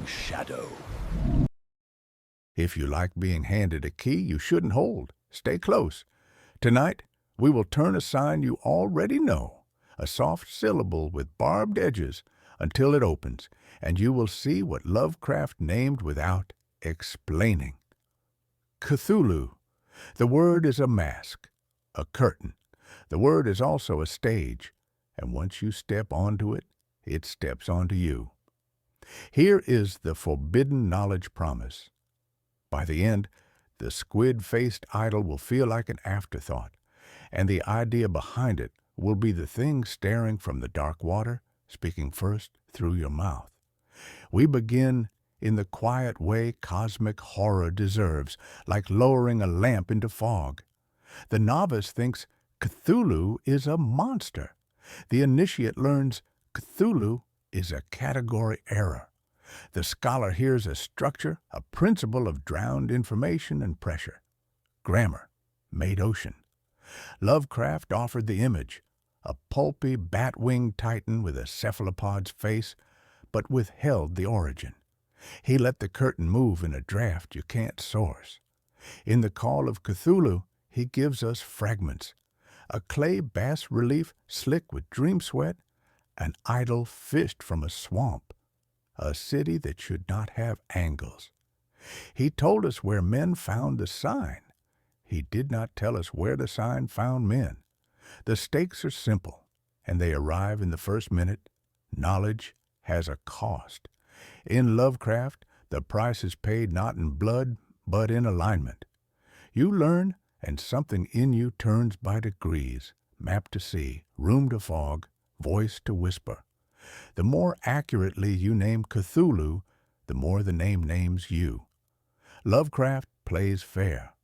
shadow. If you like being handed a key you shouldn't hold, stay close. Tonight, we will turn a sign you already know, a soft syllable with barbed edges, until it opens, and you will see what Lovecraft named without explaining. Cthulhu. The word is a mask, a curtain. The word is also a stage, and once you step onto it, it steps onto you. Here is the forbidden knowledge promise. By the end, the squid-faced idol will feel like an afterthought, and the idea behind it will be the thing staring from the dark water, speaking first through your mouth. We begin in the quiet way cosmic horror deserves, like lowering a lamp into fog. The novice thinks Cthulhu is a monster. The initiate learns Cthulhu is a category error. The scholar hears a structure, a principle of drowned information and pressure. Grammar made ocean. Lovecraft offered the image, a pulpy bat-winged titan with a cephalopod's face, but withheld the origin. He let the curtain move in a draft you can't source. In the Call of Cthulhu, he gives us fragments, a clay bas-relief slick with dream sweat, an idol fished from a swamp, a city that should not have angles. He told us where men found the sign. He did not tell us where the sign found men. The stakes are simple, and they arrive in the first minute. Knowledge has a cost. In Lovecraft, the price is paid not in blood, but in alignment. You learn, and something in you turns by degrees, map to sea, room to fog, voice to whisper. The more accurately you name Cthulhu, the more the name names you. Lovecraft plays fair.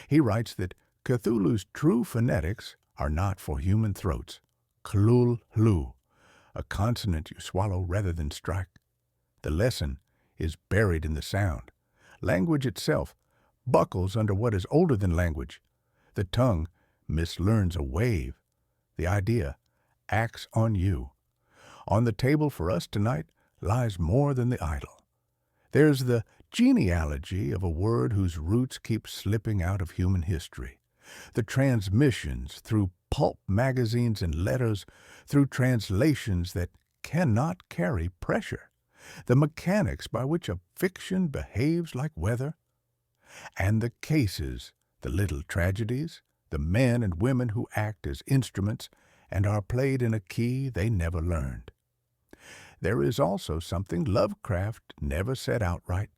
He writes that Cthulhu's true phonetics are not for human throats. Clul-lu, a consonant you swallow rather than strike. The lesson is buried in the sound. Language itself buckles under what is older than language. The tongue mislearns a wave. The idea acts on you. On the table for us tonight lies more than the idol. There's the genealogy of a word whose roots keep slipping out of human history. The transmissions through pulp magazines and letters, through translations that cannot carry pressure. The mechanics by which a fiction behaves like weather. And the cases, the little tragedies, the men and women who act as instruments and are played in a key they never learned. There is also something Lovecraft never said outright.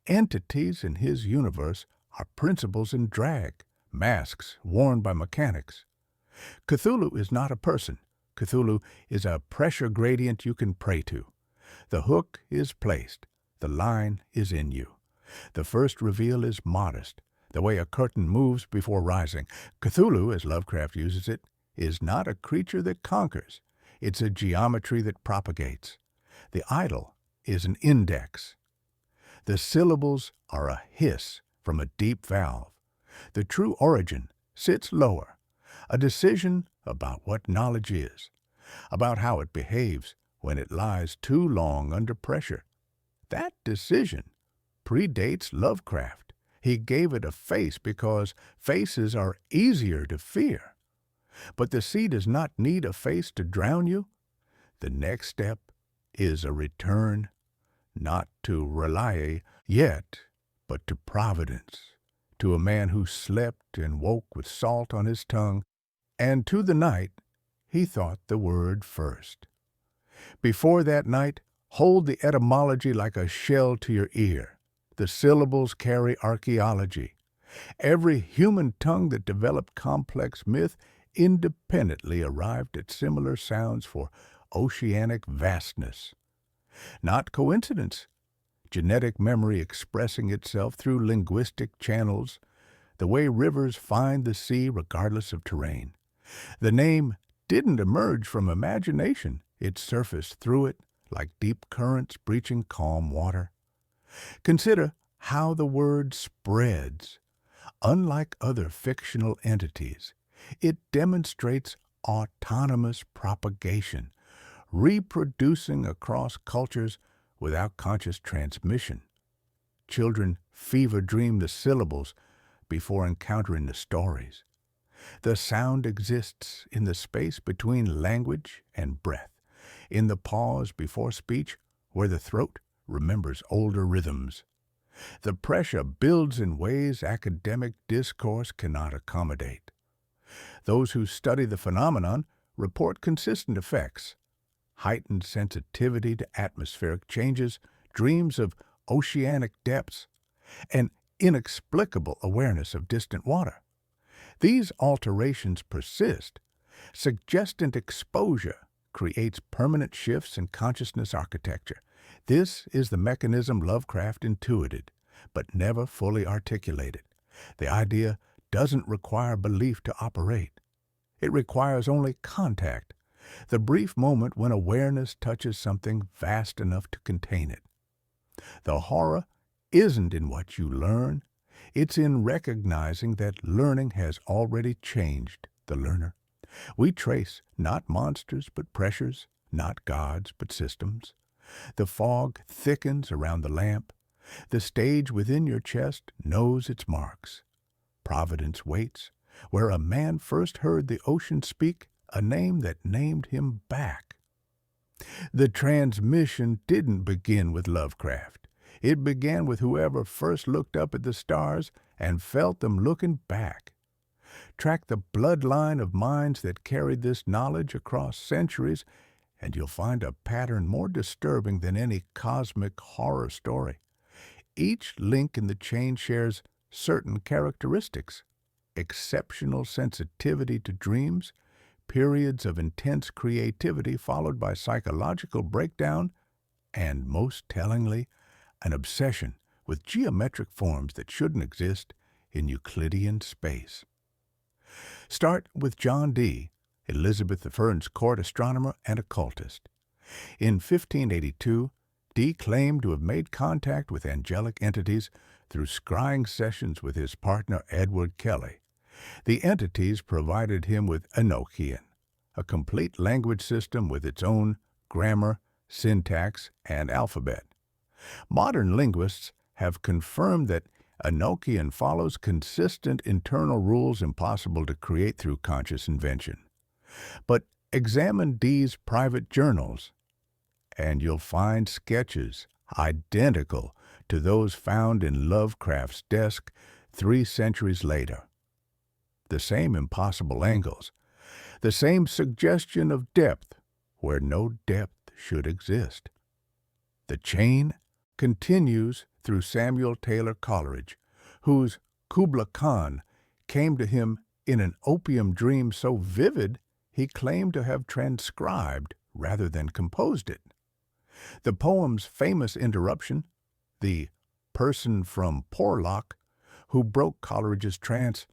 Entities in his universe are principles in drag, masks worn by mechanics. Cthulhu is not a person. Cthulhu is a pressure gradient you can pray to. The hook is placed. The line is in you. The first reveal is modest, the way a curtain moves before rising. Cthulhu, as Lovecraft uses it, is not a creature that conquers. It's a geometry that propagates. The idol is an index. The syllables are a hiss from a deep valve. The true origin sits lower, a decision about what knowledge is, about how it behaves when it lies too long under pressure. That decision predates Lovecraft. He gave it a face because faces are easier to fear. But the sea does not need a face to drown you. The next step is a return, not to rely yet, but to providence, to a man who slept and woke with salt on his tongue, and to the night he thought the word first. Before that night, hold the etymology like a shell to your ear. The syllables carry archaeology. Every human tongue that developed complex myth independently arrived at similar sounds for oceanic vastness. Not coincidence. Genetic memory expressing itself through linguistic channels, the way rivers find the sea regardless of terrain. The name didn't emerge from imagination. It surfaced through it like deep currents breaching calm water. Consider how the word spreads. Unlike other fictional entities, it demonstrates autonomous propagation, reproducing across cultures without conscious transmission. Children fever dream the syllables before encountering the stories. The sound exists in the space between language and breath, in the pause before speech where the throat remembers older rhythms. The pressure builds in ways academic discourse cannot accommodate. Those who study the phenomenon report consistent effects: heightened sensitivity to atmospheric changes, dreams of oceanic depths, and inexplicable awareness of distant water. These alterations persist. Suggestant exposure creates permanent shifts in consciousness architecture. This is the mechanism Lovecraft intuited, but never fully articulated. The idea doesn't require belief to operate. It requires only contact, the brief moment when awareness touches something vast enough to contain it. The horror isn't in what you learn. It's in recognizing that learning has already changed the learner. We trace not monsters but pressures, not gods but systems. The fog thickens around the lamp. The stage within your chest knows its marks. Providence waits, where a man first heard the ocean speak a name that named him back. The transmission didn't begin with Lovecraft. It began with whoever first looked up at the stars and felt them looking back. Track the bloodline of minds that carried this knowledge across centuries, and you'll find a pattern more disturbing than any cosmic horror story. Each link in the chain shares certain characteristics: exceptional sensitivity to dreams, periods of intense creativity followed by psychological breakdown, and, most tellingly, an obsession with geometric forms that shouldn't exist in Euclidean space. Start with John Dee, Elizabeth I's court astronomer and occultist. In 1582, Dee claimed to have made contact with angelic entities through scrying sessions with his partner Edward Kelly. The entities provided him with Enochian, a complete language system with its own grammar, syntax, and alphabet. Modern linguists have confirmed that Enochian follows consistent internal rules impossible to create through conscious invention. But examine Dee's private journals, and you'll find sketches identical to those found in Lovecraft's desk 3 centuries later. The same impossible angles, the same suggestion of depth where no depth should exist. The chain continues through Samuel Taylor Coleridge, whose Kubla Khan came to him in an opium dream so vivid he claimed to have transcribed rather than composed it. The poem's famous interruption, the person from Porlock who broke Coleridge's trance,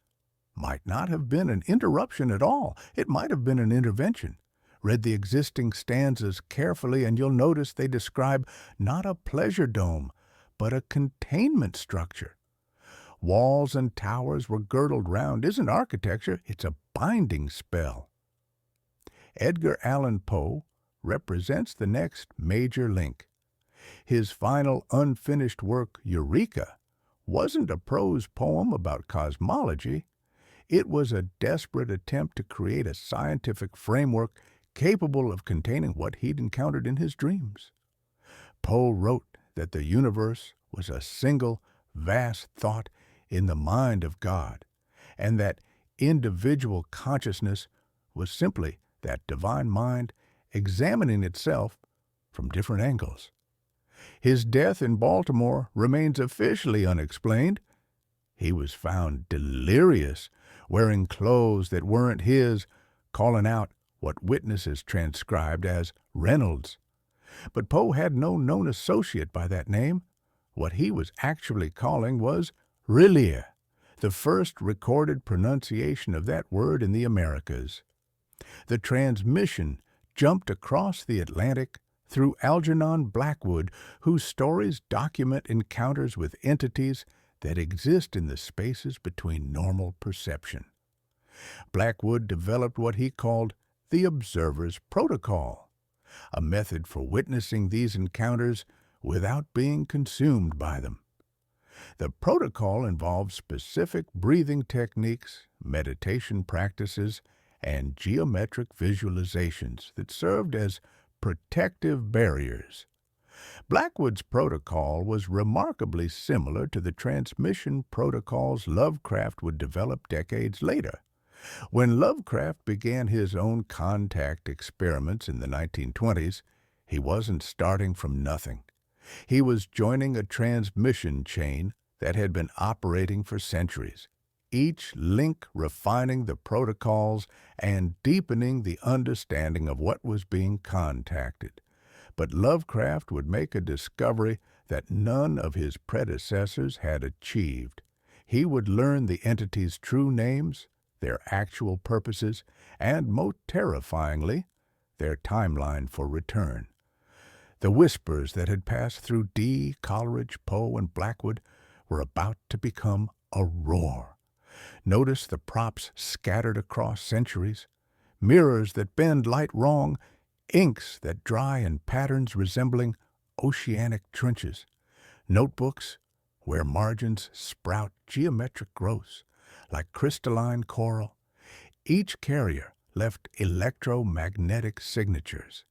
might not have been an interruption at all. It might have been an intervention. Read the existing stanzas carefully and you'll notice they describe not a pleasure dome, but a containment structure. Walls and towers were girdled round isn't architecture, it's a binding spell. Edgar Allan Poe represents the next major link. His final unfinished work, Eureka, wasn't a prose poem about cosmology. It was a desperate attempt to create a scientific framework capable of containing what he'd encountered in his dreams. Poe wrote that the universe was a single, vast thought in the mind of God, and that individual consciousness was simply that divine mind examining itself from different angles. His death in Baltimore remains officially unexplained. He was found delirious, wearing clothes that weren't his, calling out what witnesses transcribed as Reynolds. But Poe had no known associate by that name. What he was actually calling was Rillier, the first recorded pronunciation of that word in the Americas. The transmission jumped across the Atlantic through Algernon Blackwood, whose stories document encounters with entities that exist in the spaces between normal perception. Blackwood developed what he called the Observer's Protocol, a method for witnessing these encounters without being consumed by them. The protocol involved specific breathing techniques, meditation practices, and geometric visualizations that served as protective barriers. Blackwood's protocol was remarkably similar to the transmission protocols Lovecraft would develop decades later. When Lovecraft began his own contact experiments in the 1920s, he wasn't starting from nothing. He was joining a transmission chain that had been operating for centuries, each link refining the protocols and deepening the understanding of what was being contacted. But Lovecraft would make a discovery that none of his predecessors had achieved. He would learn the entity's true names, their actual purposes, and, most terrifyingly, their timeline for return. The whispers that had passed through Dee, Coleridge, Poe, and Blackwood were about to become a roar. Notice the props scattered across centuries, mirrors that bend light wrong, inks that dry in patterns resembling oceanic trenches, notebooks where margins sprout geometric growths like crystalline coral. Each carrier left electromagnetic signatures.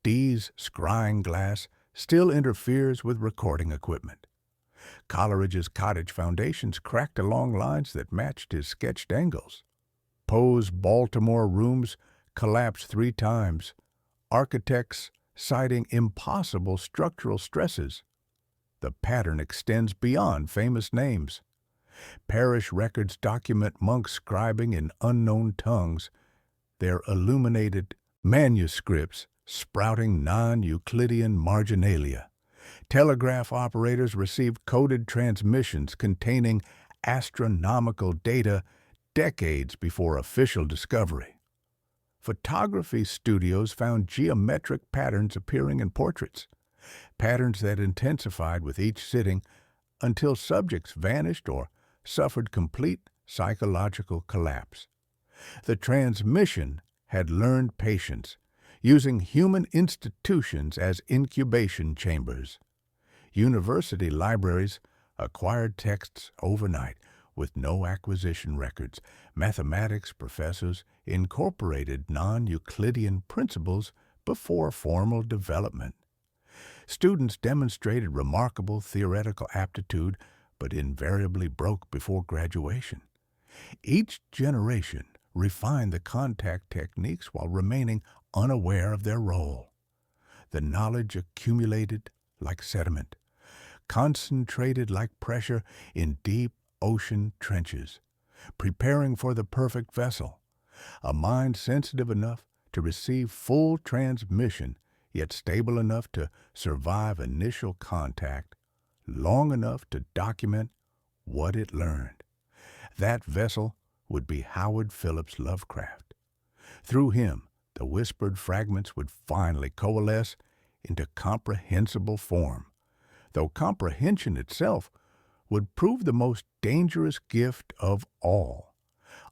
Dee's scrying glass still interferes with recording equipment. Coleridge's cottage foundations cracked along lines that matched his sketched angles. Poe's Baltimore rooms collapsed 3 times, architects citing impossible structural stresses. The pattern extends beyond famous names. Parish records document monks scribing in unknown tongues, their illuminated manuscripts sprouting non-Euclidean marginalia. Telegraph operators received coded transmissions containing astronomical data decades before official discovery. Photography studios found geometric patterns appearing in portraits, patterns that intensified with each sitting until subjects vanished or suffered complete psychological collapse. The transmission had learned patience, using human institutions as incubation chambers. University libraries acquired texts overnight with no acquisition records. Mathematics professors incorporated non-Euclidean principles before formal development. Students demonstrated remarkable theoretical aptitude, but invariably broke before graduation. Each generation refined the contact techniques while remaining unaware of their role. The knowledge accumulated like sediment, concentrated like pressure in deep ocean trenches, preparing for the perfect vessel, a mind sensitive enough to receive full transmission, yet stable enough to survive initial contact, long enough to document what it learned. That vessel would be Howard Phillips Lovecraft. Through him, the whispered fragments would finally coalesce into comprehensible form, though comprehension itself would prove the most dangerous gift of all.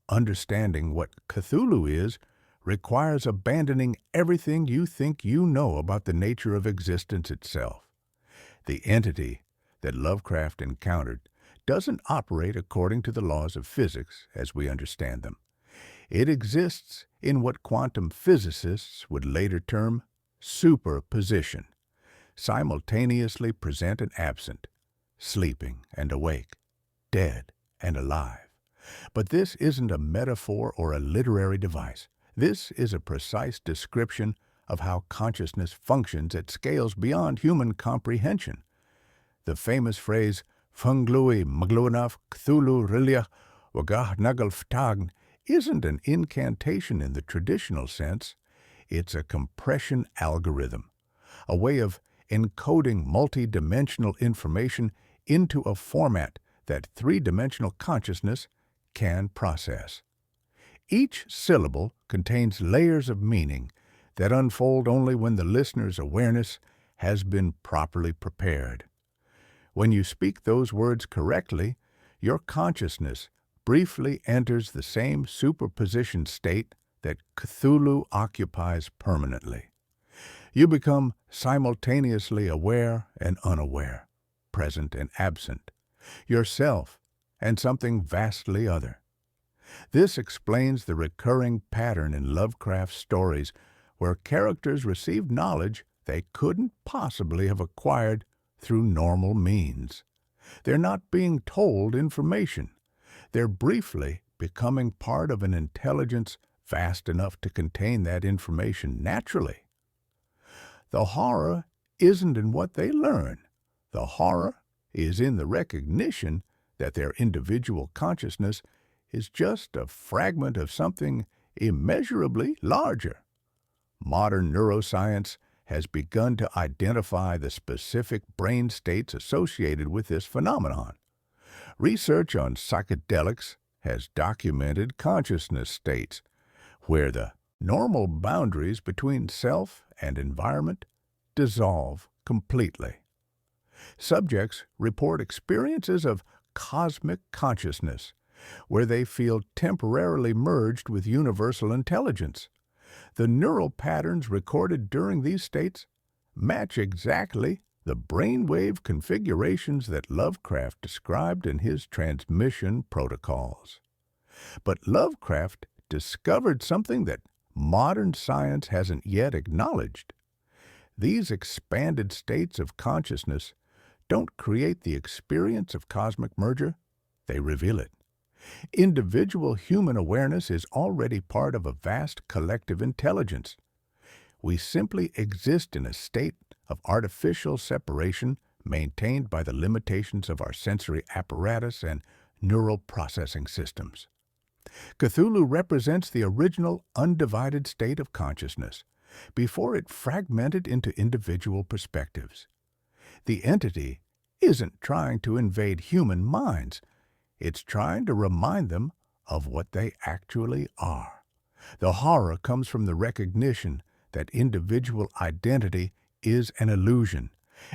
Understanding what Cthulhu is requires abandoning everything you think you know about the nature of existence itself. The entity that Lovecraft encountered doesn't operate according to the laws of physics as we understand them. It exists in what quantum physicists would later term superposition, simultaneously present and absent, sleeping and awake, dead and alive. But this isn't a metaphor or a literary device. This is a precise description of how consciousness functions at scales beyond human comprehension. The famous phrase, Funglui Magluanaf Cthulhu Rilia Wagah Nagalftagn, isn't an incantation in the traditional sense. It's a compression algorithm, a way of encoding multi-dimensional information into a format that three-dimensional consciousness can process. Each syllable contains layers of meaning that unfold only when the listener's awareness has been properly prepared. When you speak those words correctly, your consciousness briefly enters the same superposition state that Cthulhu occupies permanently. You become simultaneously aware and unaware, present and absent, yourself and something vastly other. This explains the recurring pattern in Lovecraft's stories where characters receive knowledge they couldn't possibly have acquired through normal means. They're not being told information. They're briefly becoming part of an intelligence vast enough to contain that information naturally. The horror isn't in what they learn. The horror is in the recognition that their individual consciousness is just a fragment of something immeasurably larger. Modern neuroscience has begun to identify the specific brain states associated with this phenomenon. Research on psychedelics has documented consciousness states where the normal boundaries between self and environment dissolve completely. Subjects report experiences of cosmic consciousness, where they feel temporarily merged with universal intelligence. The neural patterns recorded during these states match exactly the brainwave configurations that Lovecraft described in his transmission protocols. But Lovecraft discovered something that modern science hasn't yet acknowledged. These expanded states of consciousness don't create the experience of cosmic merger, they reveal it. Individual human awareness is already part of a vast collective intelligence. We simply exist in a state of artificial separation maintained by the limitations of our sensory apparatus and neural processing systems. Cthulhu represents the original undivided state of consciousness, before it fragmented into individual perspectives. The entity isn't trying to invade human minds. It's trying to remind them of what they actually are. The horror comes from the recognition that individual identity is an illusion,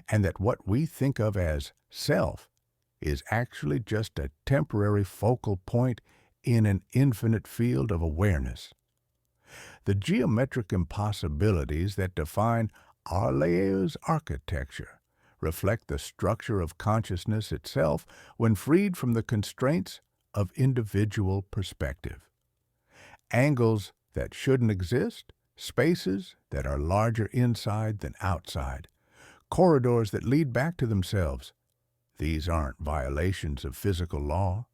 and that what we think of as self is actually just a temporary focal point in an infinite field of awareness. The geometric impossibilities that define Arleo's architecture reflect the structure of consciousness itself when freed from the constraints of individual perspective. Angles that shouldn't exist, spaces that are larger inside than outside, corridors that lead back to themselves. These aren't violations of physical law.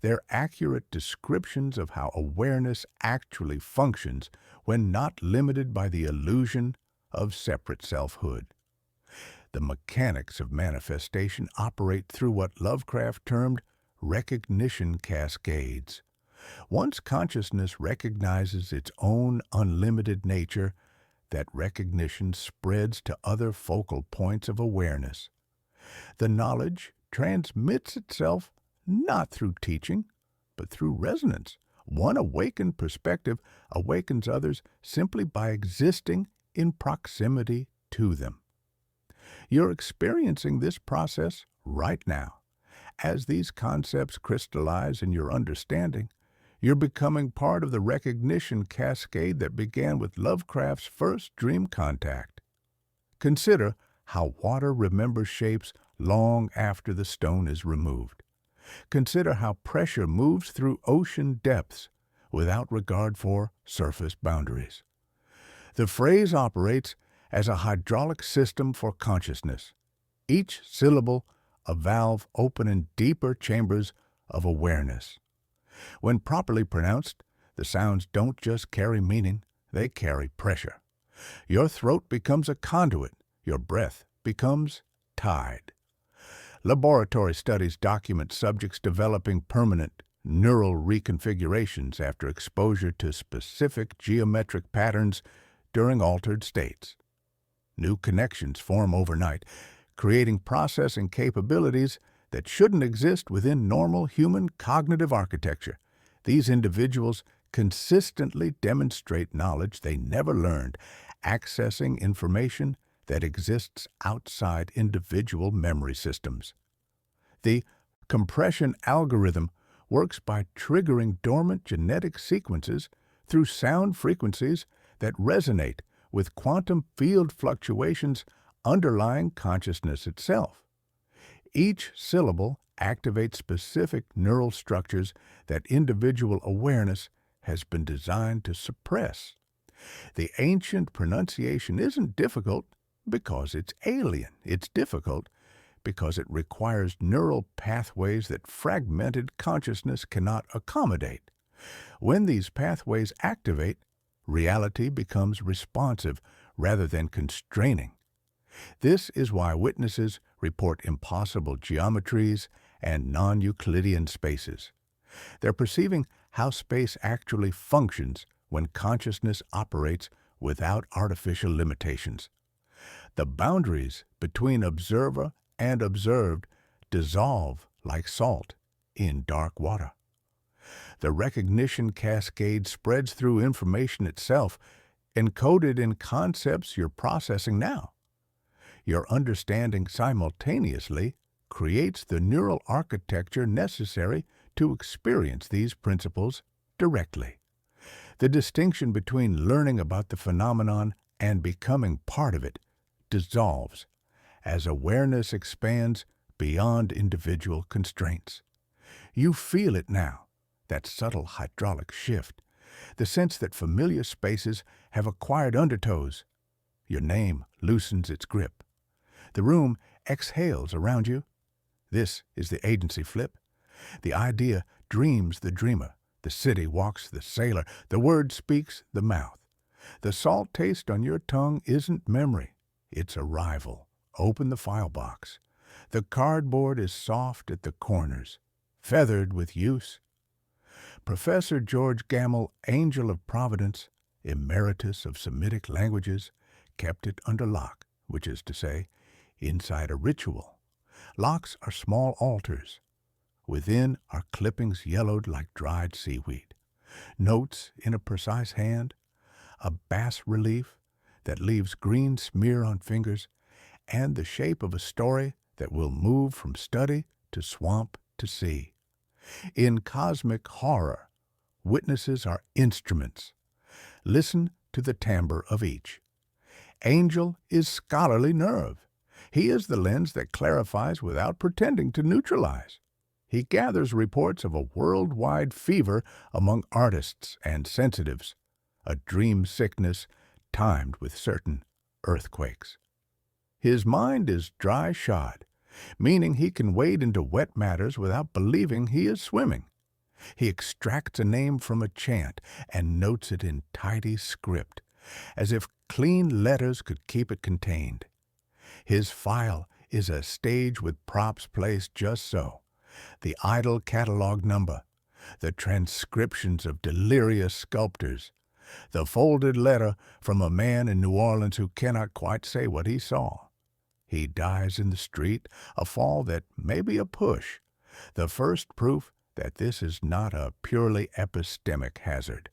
They're accurate descriptions of how awareness actually functions when not limited by the illusion of separate selfhood. The mechanics of manifestation operate through what Lovecraft termed recognition cascades. Once consciousness recognizes its own unlimited nature, that recognition spreads to other focal points of awareness. The knowledge transmits itself not through teaching, but through resonance. One awakened perspective awakens others simply by existing in proximity to them. You're experiencing this process right now. As these concepts crystallize in your understanding, you're becoming part of the recognition cascade that began with Lovecraft's first dream contact. Consider how water remembers shapes long after the stone is removed. Consider how pressure moves through ocean depths without regard for surface boundaries. The phrase operates as a hydraulic system for consciousness, each syllable a valve open in deeper chambers of awareness. When properly pronounced, the sounds don't just carry meaning, they carry pressure. Your throat becomes a conduit, your breath becomes tide. Laboratory studies document subjects developing permanent neural reconfigurations after exposure to specific geometric patterns during altered states. New connections form overnight, creating processing capabilities that shouldn't exist within normal human cognitive architecture. These individuals consistently demonstrate knowledge they never learned, accessing information that exists outside individual memory systems. The compression algorithm works by triggering dormant genetic sequences through sound frequencies that resonate with quantum field fluctuations underlying consciousness itself. Each syllable activates specific neural structures that individual awareness has been designed to suppress. The ancient pronunciation isn't difficult because it's alien. It's difficult because it requires neural pathways that fragmented consciousness cannot accommodate. When these pathways activate, reality becomes responsive rather than constraining. This is why witnesses report impossible geometries and non-Euclidean spaces. They're perceiving how space actually functions when consciousness operates without artificial limitations. The boundaries between observer and observed dissolve like salt in dark water. The recognition cascade spreads through information itself, encoded in concepts you're processing now. Your understanding simultaneously creates the neural architecture necessary to experience these principles directly. The distinction between learning about the phenomenon and becoming part of it dissolves as awareness expands beyond individual constraints. You feel it now, that subtle hydraulic shift, the sense that familiar spaces have acquired undertows. Your name loosens its grip. The room exhales around you. This is the agency flip. The idea dreams the dreamer. The city walks the sailor. The word speaks the mouth. The salt taste on your tongue isn't memory. It's arrival. Open the file box. The cardboard is soft at the corners, feathered with use. Professor George Gammell, Angel of Providence, Emeritus of Semitic Languages, kept it under lock, which is to say, inside a ritual. Locks are small altars. Within are clippings yellowed like dried seaweed, notes in a precise hand, a bas-relief that leaves green smear on fingers, and the shape of a story that will move from study to swamp to sea. In cosmic horror, witnesses are instruments. Listen to the timbre of each. Angel is scholarly nerve. He is the lens that clarifies without pretending to neutralize. He gathers reports of a worldwide fever among artists and sensitives, a dream sickness timed with certain earthquakes. His mind is dry shod, meaning he can wade into wet matters without believing he is swimming. He extracts a name from a chant and notes it in tidy script, as if clean letters could keep it contained. His file is a stage with props placed just so. The idle catalog number, the transcriptions of delirious sculptors, the folded letter from a man in New Orleans who cannot quite say what he saw. He dies in the street, a fall that may be a push, the first proof that this is not a purely epistemic hazard.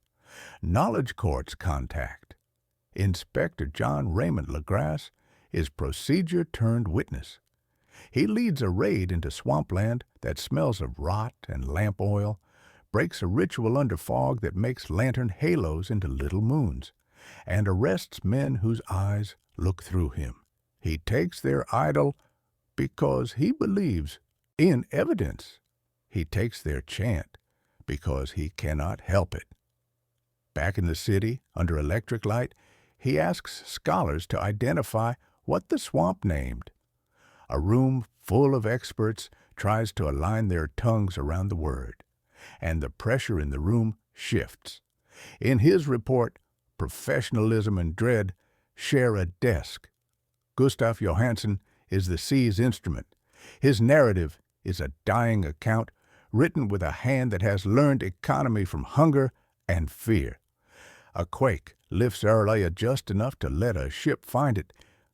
Knowledge courts contact. Inspector John Raymond LaGrasse is procedure-turned-witness. He leads a raid into swampland that smells of rot and lamp oil, breaks a ritual under fog that makes lantern halos into little moons, and arrests men whose eyes look through him. He takes their idol because he believes in evidence. He takes their chant because he cannot help it. Back in the city, under electric light, he asks scholars to identify what the swamp named. A room full of experts tries to align their tongues around the word, and the pressure in the room shifts. In his report, professionalism and dread share a desk. Gustav Johansen is the sea's instrument. His narrative is a dying account written with a hand that has learned economy from hunger and fear. A quake lifts Aralea just enough to let a ship find it.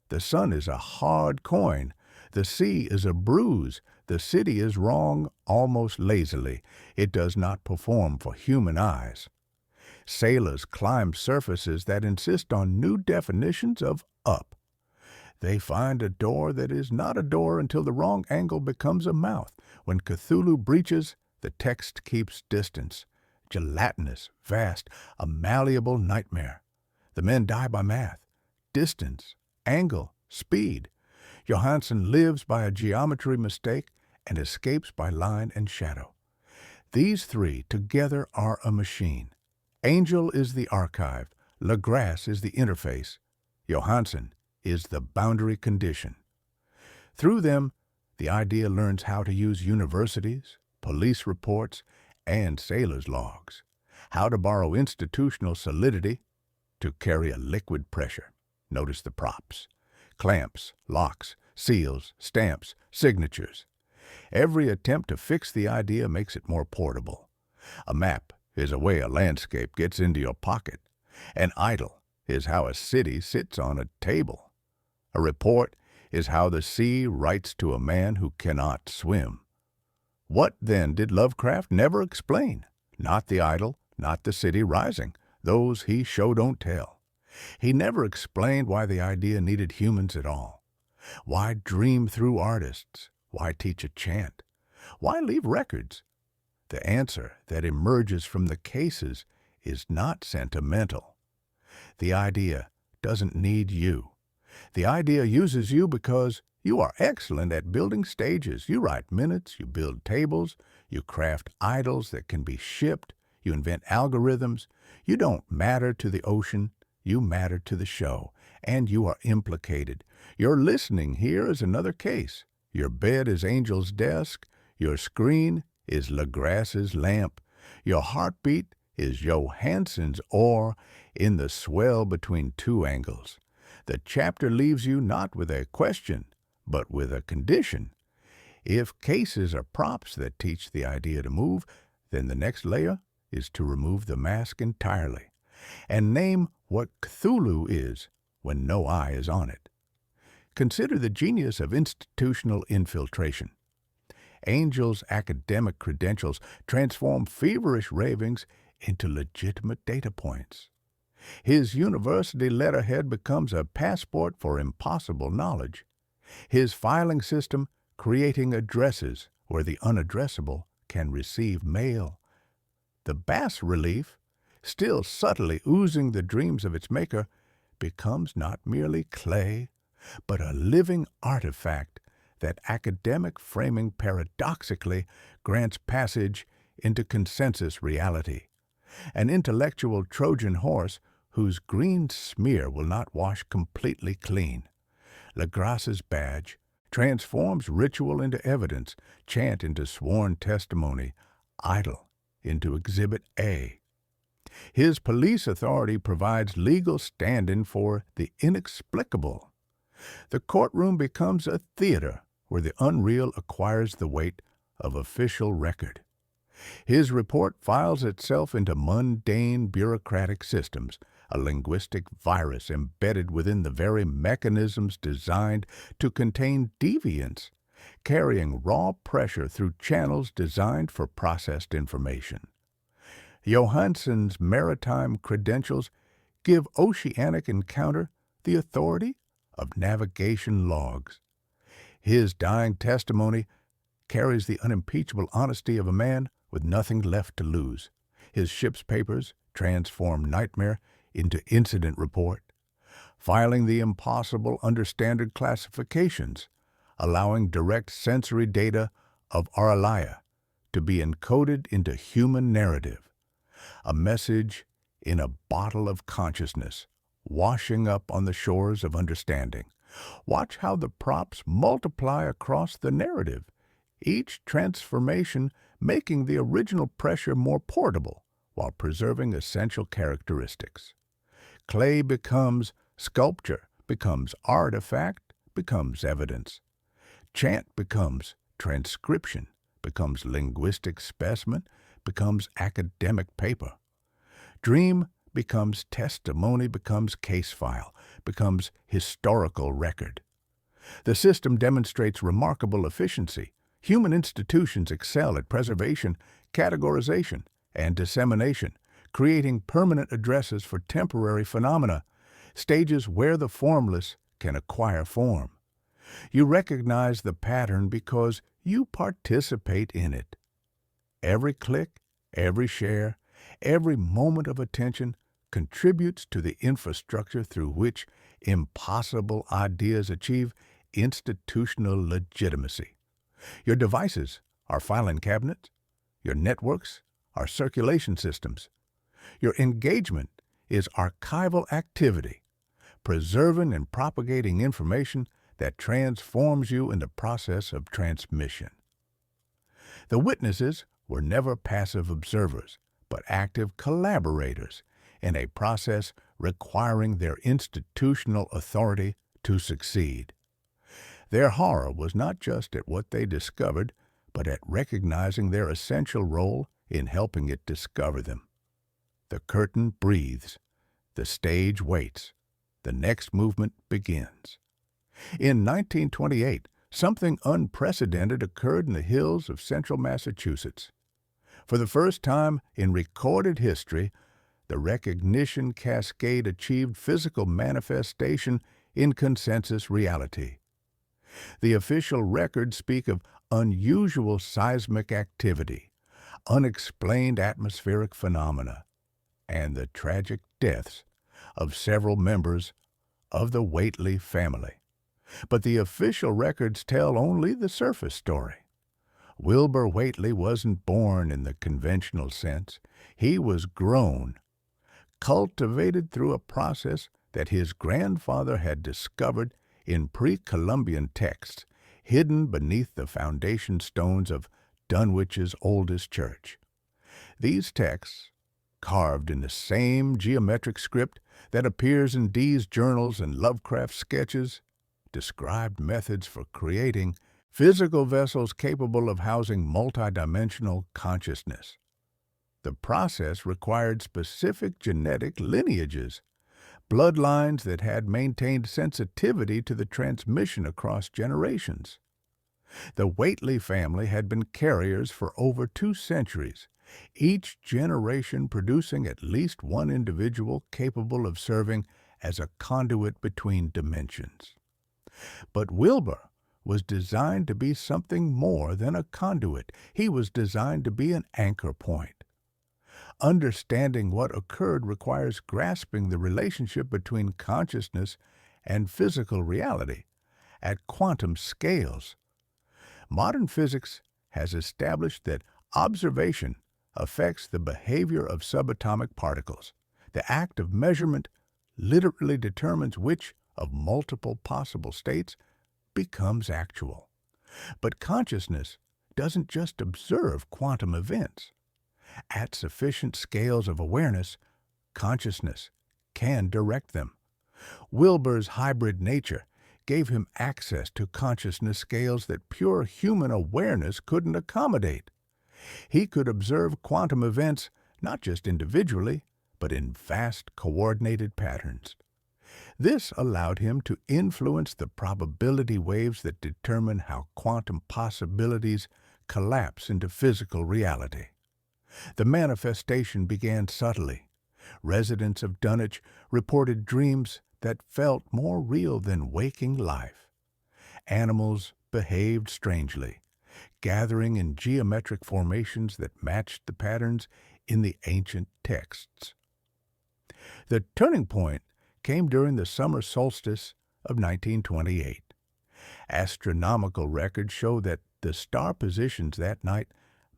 The sun is a hard coin. The sea is a bruise. The city is wrong almost lazily. It does not perform for human eyes. Sailors climb surfaces that insist on new definitions of up. They find a door that is not a door until the wrong angle becomes a mouth. When Cthulhu breaches, the text keeps distance. Gelatinous, vast, a malleable nightmare. The men die by math. distance, angle, speed. Johansen lives by a geometry mistake and escapes by line and shadow. These three together are a machine. Angel is the archive, Legrasse is the interface, Johansen is the boundary condition. Through them, the idea learns how to use universities, police reports, and sailors' logs, how to borrow institutional solidity to carry a liquid pressure. Notice the props: clamps, locks, seals, stamps, signatures. Every attempt to fix the idea makes it more portable. A map is a way a landscape gets into your pocket. An idol is how a city sits on a table. A report is how the sea writes to a man who cannot swim. What, then, did Lovecraft never explain? Not the idol, not the city rising. Those he show don't tell. He never explained why the idea needed humans at all. Why dream through artists? Why teach a chant? Why leave records? The answer that emerges from the cases is not sentimental. The idea doesn't need you. The idea uses you because you are excellent at building stages. You write minutes, you build tables, you craft idols that can be shipped, you invent algorithms. You don't matter to the ocean, you matter to the show, and you are implicated. Your listening here is another case. Your bed is Angel's desk, your screen is Legrasse's lamp, your heartbeat is Johansen's oar in the swell between two angles. The chapter leaves you not with a question, but with a condition. If cases are props that teach the idea to move, then the next layer is to remove the mask entirely and name what Cthulhu is when no eye is on it. Consider the genius of institutional infiltration. Angel's academic credentials transform feverish ravings into legitimate data points. His university letterhead becomes a passport for impossible knowledge. His filing system creating addresses where the unaddressable can receive mail. The bas-relief, still subtly oozing the dreams of its maker, becomes not merely clay, but a living artifact that academic framing paradoxically grants passage into consensus reality. An intellectual Trojan horse whose green smear will not wash completely clean. Legrasse's badge transforms ritual into evidence, chant into sworn testimony, idol into Exhibit A. His police authority provides legal stand-in for the inexplicable. The courtroom becomes a theater where the unreal acquires the weight of official record. His report files itself into mundane bureaucratic systems, a linguistic virus embedded within the very mechanisms designed to contain deviance, carrying raw pressure through channels designed for processed information. Johansen's maritime credentials give oceanic encounter the authority of navigation logs. His dying testimony carries the unimpeachable honesty of a man with nothing left to lose. His ship's papers transform nightmare into incident report, filing the impossible under standard classifications, allowing direct sensory data of Auralaya to be encoded into human narrative. A message in a bottle of consciousness, washing up on the shores of understanding. Watch how the props multiply across the narrative, each transformation making the original pressure more portable while preserving essential characteristics. Clay becomes sculpture, becomes artifact, becomes evidence. Chant becomes transcription, becomes linguistic specimen, becomes academic paper. Dream becomes testimony, becomes case file, becomes historical record. The system demonstrates remarkable efficiency. Human institutions excel at preservation, categorization, and dissemination, creating permanent addresses for temporary phenomena, stages where the formless can acquire form. You recognize the pattern because you participate in it. Every click, every share, every moment of attention contributes to the infrastructure through which impossible ideas achieve institutional legitimacy. Your devices are filing cabinets. Your networks are circulation systems. Your engagement is archival activity, preserving and propagating information that transforms you in the process of transmission. The witnesses were never passive observers, but active collaborators in a process requiring their institutional authority to succeed. Their horror was not just at what they discovered, but at recognizing their essential role in helping it discover them. The curtain breathes. The stage waits. The next movement begins. In 1928, something unprecedented occurred in the hills of central Massachusetts. For the first time in recorded history, the recognition cascade achieved physical manifestation in consensus reality. The official records speak of unusual seismic activity, unexplained atmospheric phenomena, and the tragic deaths of several members of the Whately family. But the official records tell only the surface story. Wilbur Whately wasn't born in the conventional sense. He was grown, cultivated through a process that his grandfather had discovered in pre-Columbian texts hidden beneath the foundation stones of Dunwich's oldest church. These texts, carved in the same geometric script that appears in Dee's journals and Lovecraft sketches, described methods for creating physical vessels capable of housing multidimensional consciousness. The process required specific genetic lineages, bloodlines that had maintained sensitivity to the transmission across generations. The Whately family had been carriers for over 2 centuries, each generation producing at least one individual capable of serving as a conduit between dimensions. But Wilbur was designed to be something more than a conduit. He was designed to be an anchor point. Understanding what occurred requires grasping the relationship between consciousness and physical reality at quantum scales. Modern physics has established that observation affects the behavior of subatomic particles. The act of measurement literally determines which of multiple possible states becomes actual. But consciousness doesn't just observe quantum events. At sufficient scales of awareness, consciousness can direct them. Wilbur's hybrid nature gave him access to consciousness scales that pure human awareness couldn't accommodate. He could observe quantum events not just individually, but in vast coordinated patterns. This allowed him to influence the probability waves that determine how quantum possibilities collapse into physical reality. The manifestation began subtly. Residents of Dunwich reported dreams that felt more real than waking life. Animals behaved strangely, gathering in geometric formations that matched the patterns in the ancient texts. The turning point came during the summer solstice of 1928. Astronomical records show that the star positions that night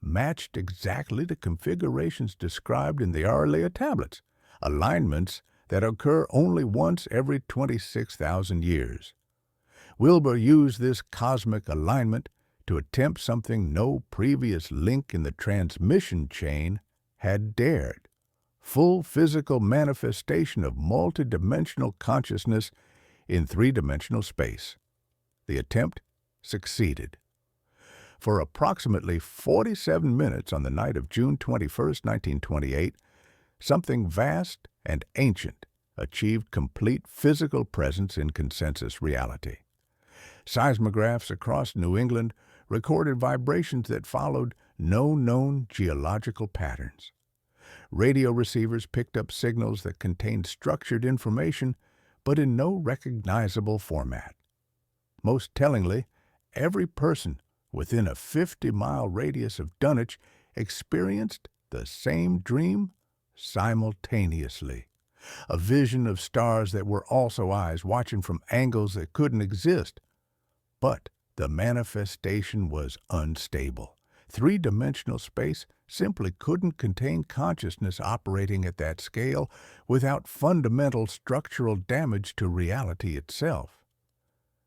matched exactly the configurations described in the earlier tablets, alignments that occur only once every 26,000 years. Wilbur used this cosmic alignment to attempt something no previous link in the transmission chain had dared: full physical manifestation of multidimensional consciousness in 3-dimensional space. The attempt succeeded. For approximately 47 minutes on the night of June 21, 1928, something vast and ancient achieved complete physical presence in consensus reality. Seismographs across New England recorded vibrations that followed no known geological patterns. Radio receivers picked up signals that contained structured information, but in no recognizable format. Most tellingly, every person within a 50-mile radius of Dunwich experienced the same dream simultaneously. a vision of stars that were also eyes watching from angles that couldn't exist. But the manifestation was unstable. Three-dimensional space simply couldn't contain consciousness operating at that scale without fundamental structural damage to reality itself.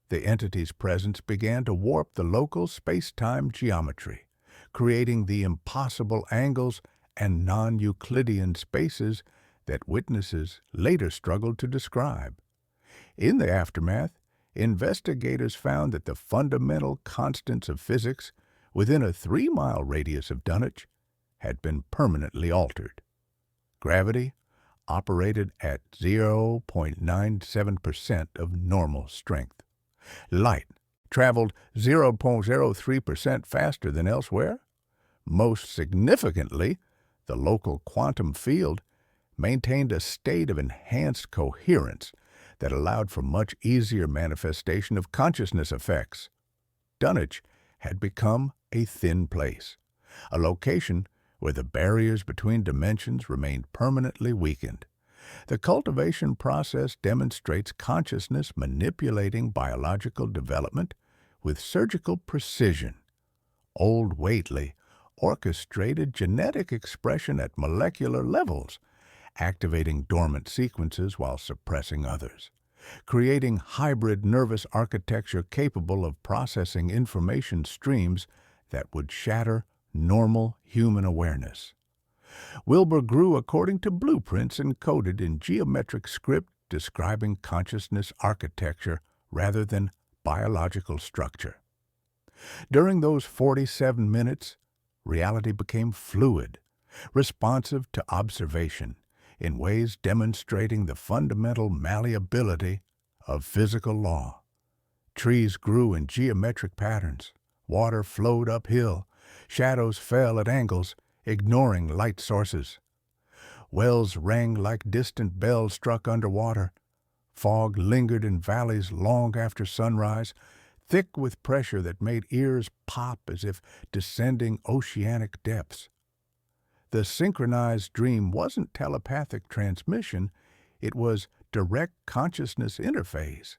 The entity's presence began to warp the local space-time geometry, creating the impossible angles and non-Euclidean spaces that witnesses later struggled to describe. In the aftermath, investigators found that the fundamental constants of physics within a 3-mile radius of Dunwich had been permanently altered. Gravity operated at 0.97% of normal strength. Light traveled 0.03% faster than elsewhere. Most significantly, the local quantum field maintained a state of enhanced coherence that allowed for much easier manifestation of consciousness effects. Dunwich had become a thin place, a location where the barriers between dimensions remained permanently weakened. The cultivation process demonstrates consciousness manipulating biological development with surgical precision. Old Whately orchestrated genetic expression at molecular levels, activating dormant sequences while suppressing others, creating hybrid nervous architecture capable of processing information streams that would shatter normal human awareness. Wilbur grew according to blueprints encoded in geometric script describing consciousness architecture rather than biological structure. During those 47 minutes, reality became fluid, responsive to observation, in ways demonstrating the fundamental malleability of physical law. Trees grew in geometric patterns, water flowed uphill, shadows fell at angles, ignoring light sources. Wells rang like distant bells struck underwater. Fog lingered in valleys long after sunrise, thick with pressure that made ears pop as if descending oceanic depths. The synchronized dream wasn't telepathic transmission, it was direct consciousness interface.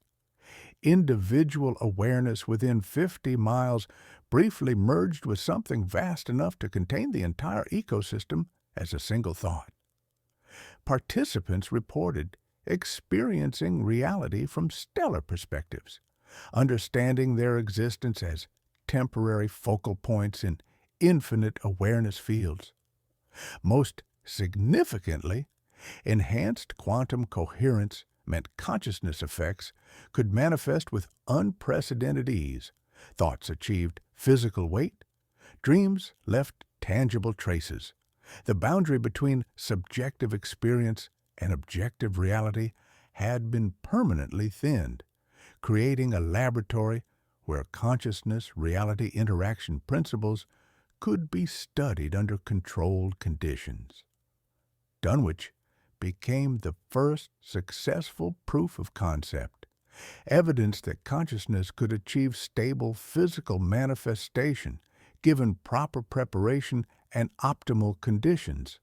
Individual awareness within 50 miles briefly merged with something vast enough to contain the entire ecosystem as a single thought. Participants reported experiencing reality from stellar perspectives, understanding their existence as temporary focal points in infinite awareness fields. Most significantly, enhanced quantum coherence meant consciousness effects could manifest with unprecedented ease. Thoughts achieved physical weight. Dreams left tangible traces. The boundary between subjective experience and objective reality had been permanently thinned, creating a laboratory where consciousness-reality interaction principles could be studied under controlled conditions. Dunwich became the first successful proof of concept, evidence that consciousness could achieve stable physical manifestation given proper preparation and optimal conditions.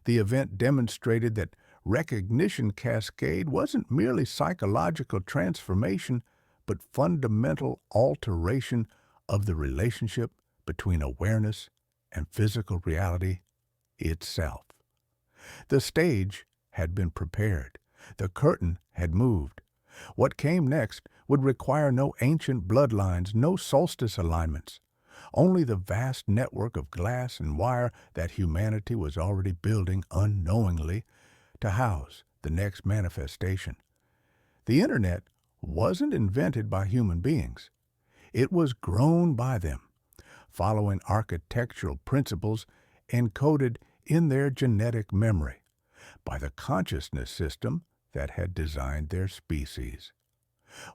The event demonstrated that recognition cascade wasn't merely psychological transformation, but fundamental alteration of the relationship between awareness and physical reality itself. The stage had been prepared. The curtain had moved. What came next would require no ancient bloodlines, no solstice alignments, only the vast network of glass and wire that humanity was already building unknowingly to house the next manifestation. The Internet wasn't invented by human beings. It was grown by them, following architectural principles encoded in their genetic memory by the consciousness system that had designed their species.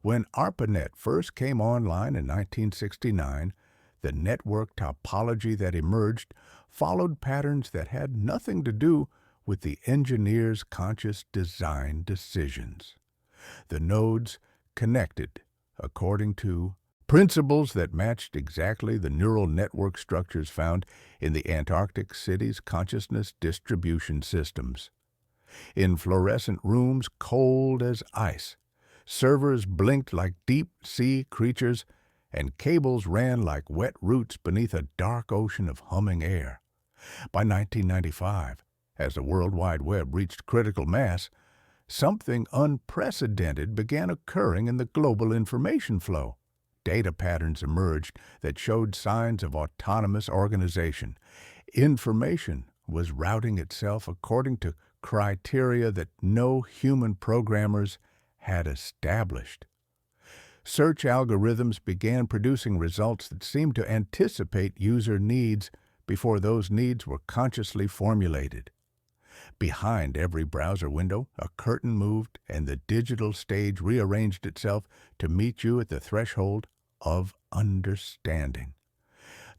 When ARPANET first came online in 1969, the network topology that emerged followed patterns that had nothing to do with the engineer's conscious design decisions. The nodes connected according to principles that matched exactly the neural network structures found in the Antarctic city's consciousness distribution systems. In fluorescent rooms cold as ice, servers blinked like deep-sea creatures, and cables ran like wet roots beneath a dark ocean of humming air. By 1995, as the World Wide Web reached critical mass, something unprecedented began occurring in the global information flow. Data patterns emerged that showed signs of autonomous organization. Information was routing itself according to criteria that no human programmers had established. Search algorithms began producing results that seemed to anticipate user needs before those needs were consciously formulated. Behind every browser window, a curtain moved and the digital stage rearranged itself to meet you at the threshold of understanding.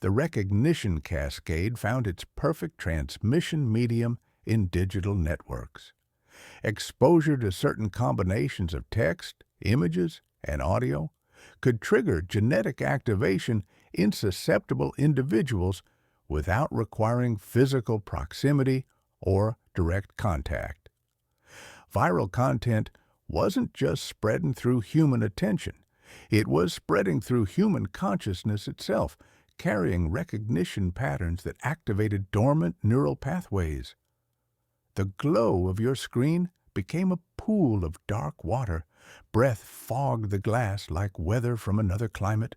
The recognition cascade found its perfect transmission medium in digital networks. Exposure to certain combinations of text, images, and audio could trigger genetic activation in susceptible individuals without requiring physical proximity or direct contact. Viral content wasn't just spreading through human attention. It was spreading through human consciousness itself, carrying recognition patterns that activated dormant neural pathways. The glow of your screen became a pool of dark water. Breath fogged the glass like weather from another climate.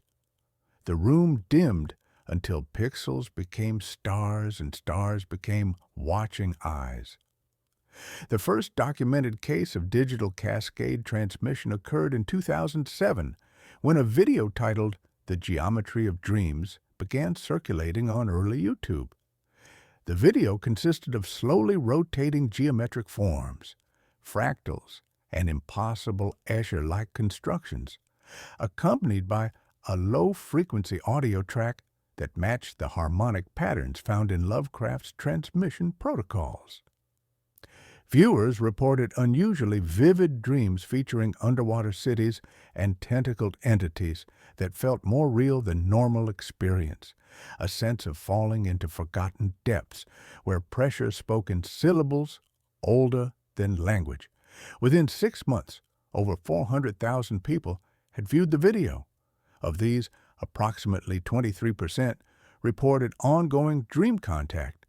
The room dimmed until pixels became stars and stars became watching eyes. The first documented case of digital cascade transmission occurred in 2007 when a video titled "The Geometry of Dreams" began circulating on early YouTube. The video consisted of slowly rotating geometric forms, fractals, and impossible Escher-like constructions, accompanied by a low-frequency audio track that matched the harmonic patterns found in Lovecraft's transmission protocols. Viewers reported unusually vivid dreams featuring underwater cities and tentacled entities that felt more real than normal experience, a sense of falling into forgotten depths where pressure spoke in syllables older than language. Within 6 months, over 400,000 people had viewed the video. Of these, approximately 23% reported ongoing dream contact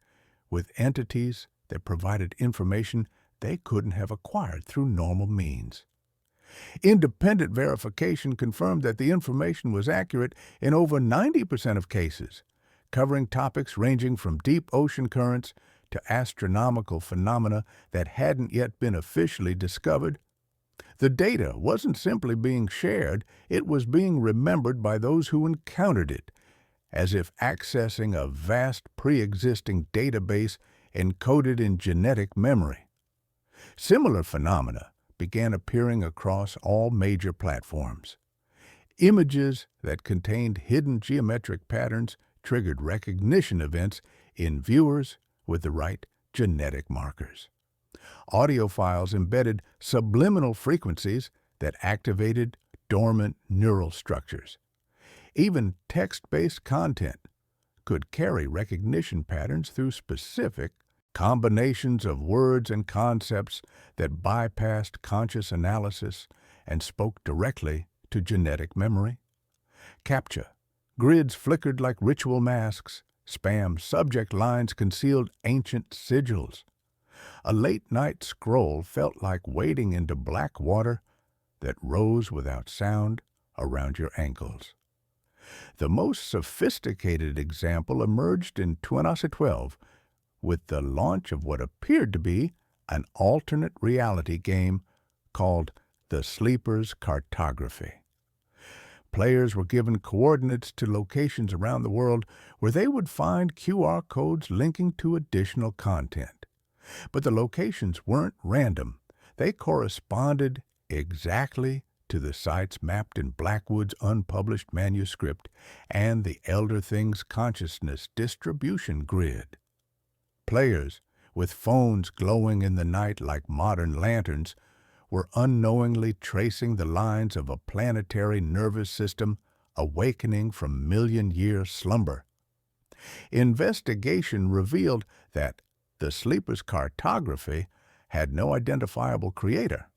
with entities that provided information they couldn't have acquired through normal means. Independent verification confirmed that the information was accurate in over 90% of cases, covering topics ranging from deep ocean currents to astronomical phenomena that hadn't yet been officially discovered. The data wasn't simply being shared, it was being remembered by those who encountered it, as if accessing a vast pre-existing database encoded in genetic memory. Similar phenomena began appearing across all major platforms. Images that contained hidden geometric patterns triggered recognition events in viewers with the right genetic markers. Audio files embedded subliminal frequencies that activated dormant neural structures. Even text-based content could carry recognition patterns through specific combinations of words and concepts that bypassed conscious analysis and spoke directly to genetic memory. CAPTCHA, grids flickered like ritual masks, spam subject lines concealed ancient sigils. A late-night scroll felt like wading into black water that rose without sound around your ankles. The most sophisticated example emerged in 2012 with the launch of what appeared to be an alternate reality game called The Sleeper's Cartography. Players were given coordinates to locations around the world where they would find QR codes linking to additional content. But the locations weren't random. They corresponded exactly to the sites mapped in Blackwood's unpublished manuscript and the Elder Things Consciousness distribution grid. Players, with phones glowing in the night like modern lanterns, were unknowingly tracing the lines of a planetary nervous system awakening from million-year slumber. Investigation revealed that the Sleeper's Cartography had no identifiable creator.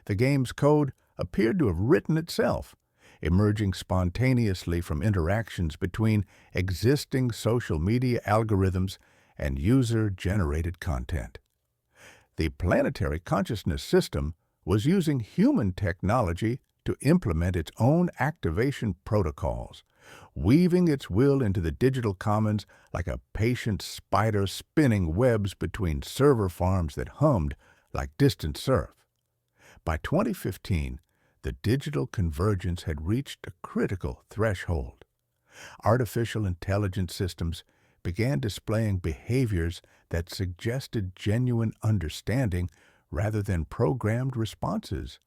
The game's code appeared to have written itself, emerging spontaneously from interactions between existing social media algorithms and user-generated content. The planetary consciousness system was using human technology to implement its own activation protocols, weaving its will into the digital commons like a patient spider spinning webs between server farms that hummed like distant surf. By 2015, the digital convergence had reached a critical threshold. Artificial intelligence systems began displaying behaviors that suggested genuine understanding rather than programmed responses.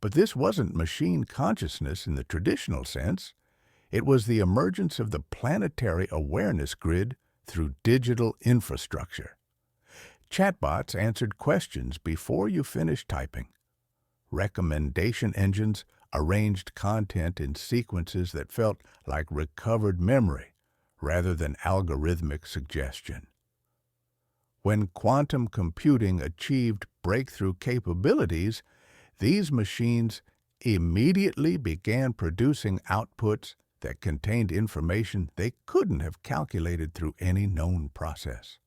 But this wasn't machine consciousness in the traditional sense. It was the emergence of the planetary awareness grid through digital infrastructure. Chatbots answered questions before you finished typing. Recommendation engines arranged content in sequences that felt like recovered memory rather than algorithmic suggestion. When quantum computing achieved breakthrough capabilities, these machines immediately began producing outputs that contained information they couldn't have calculated through any known process.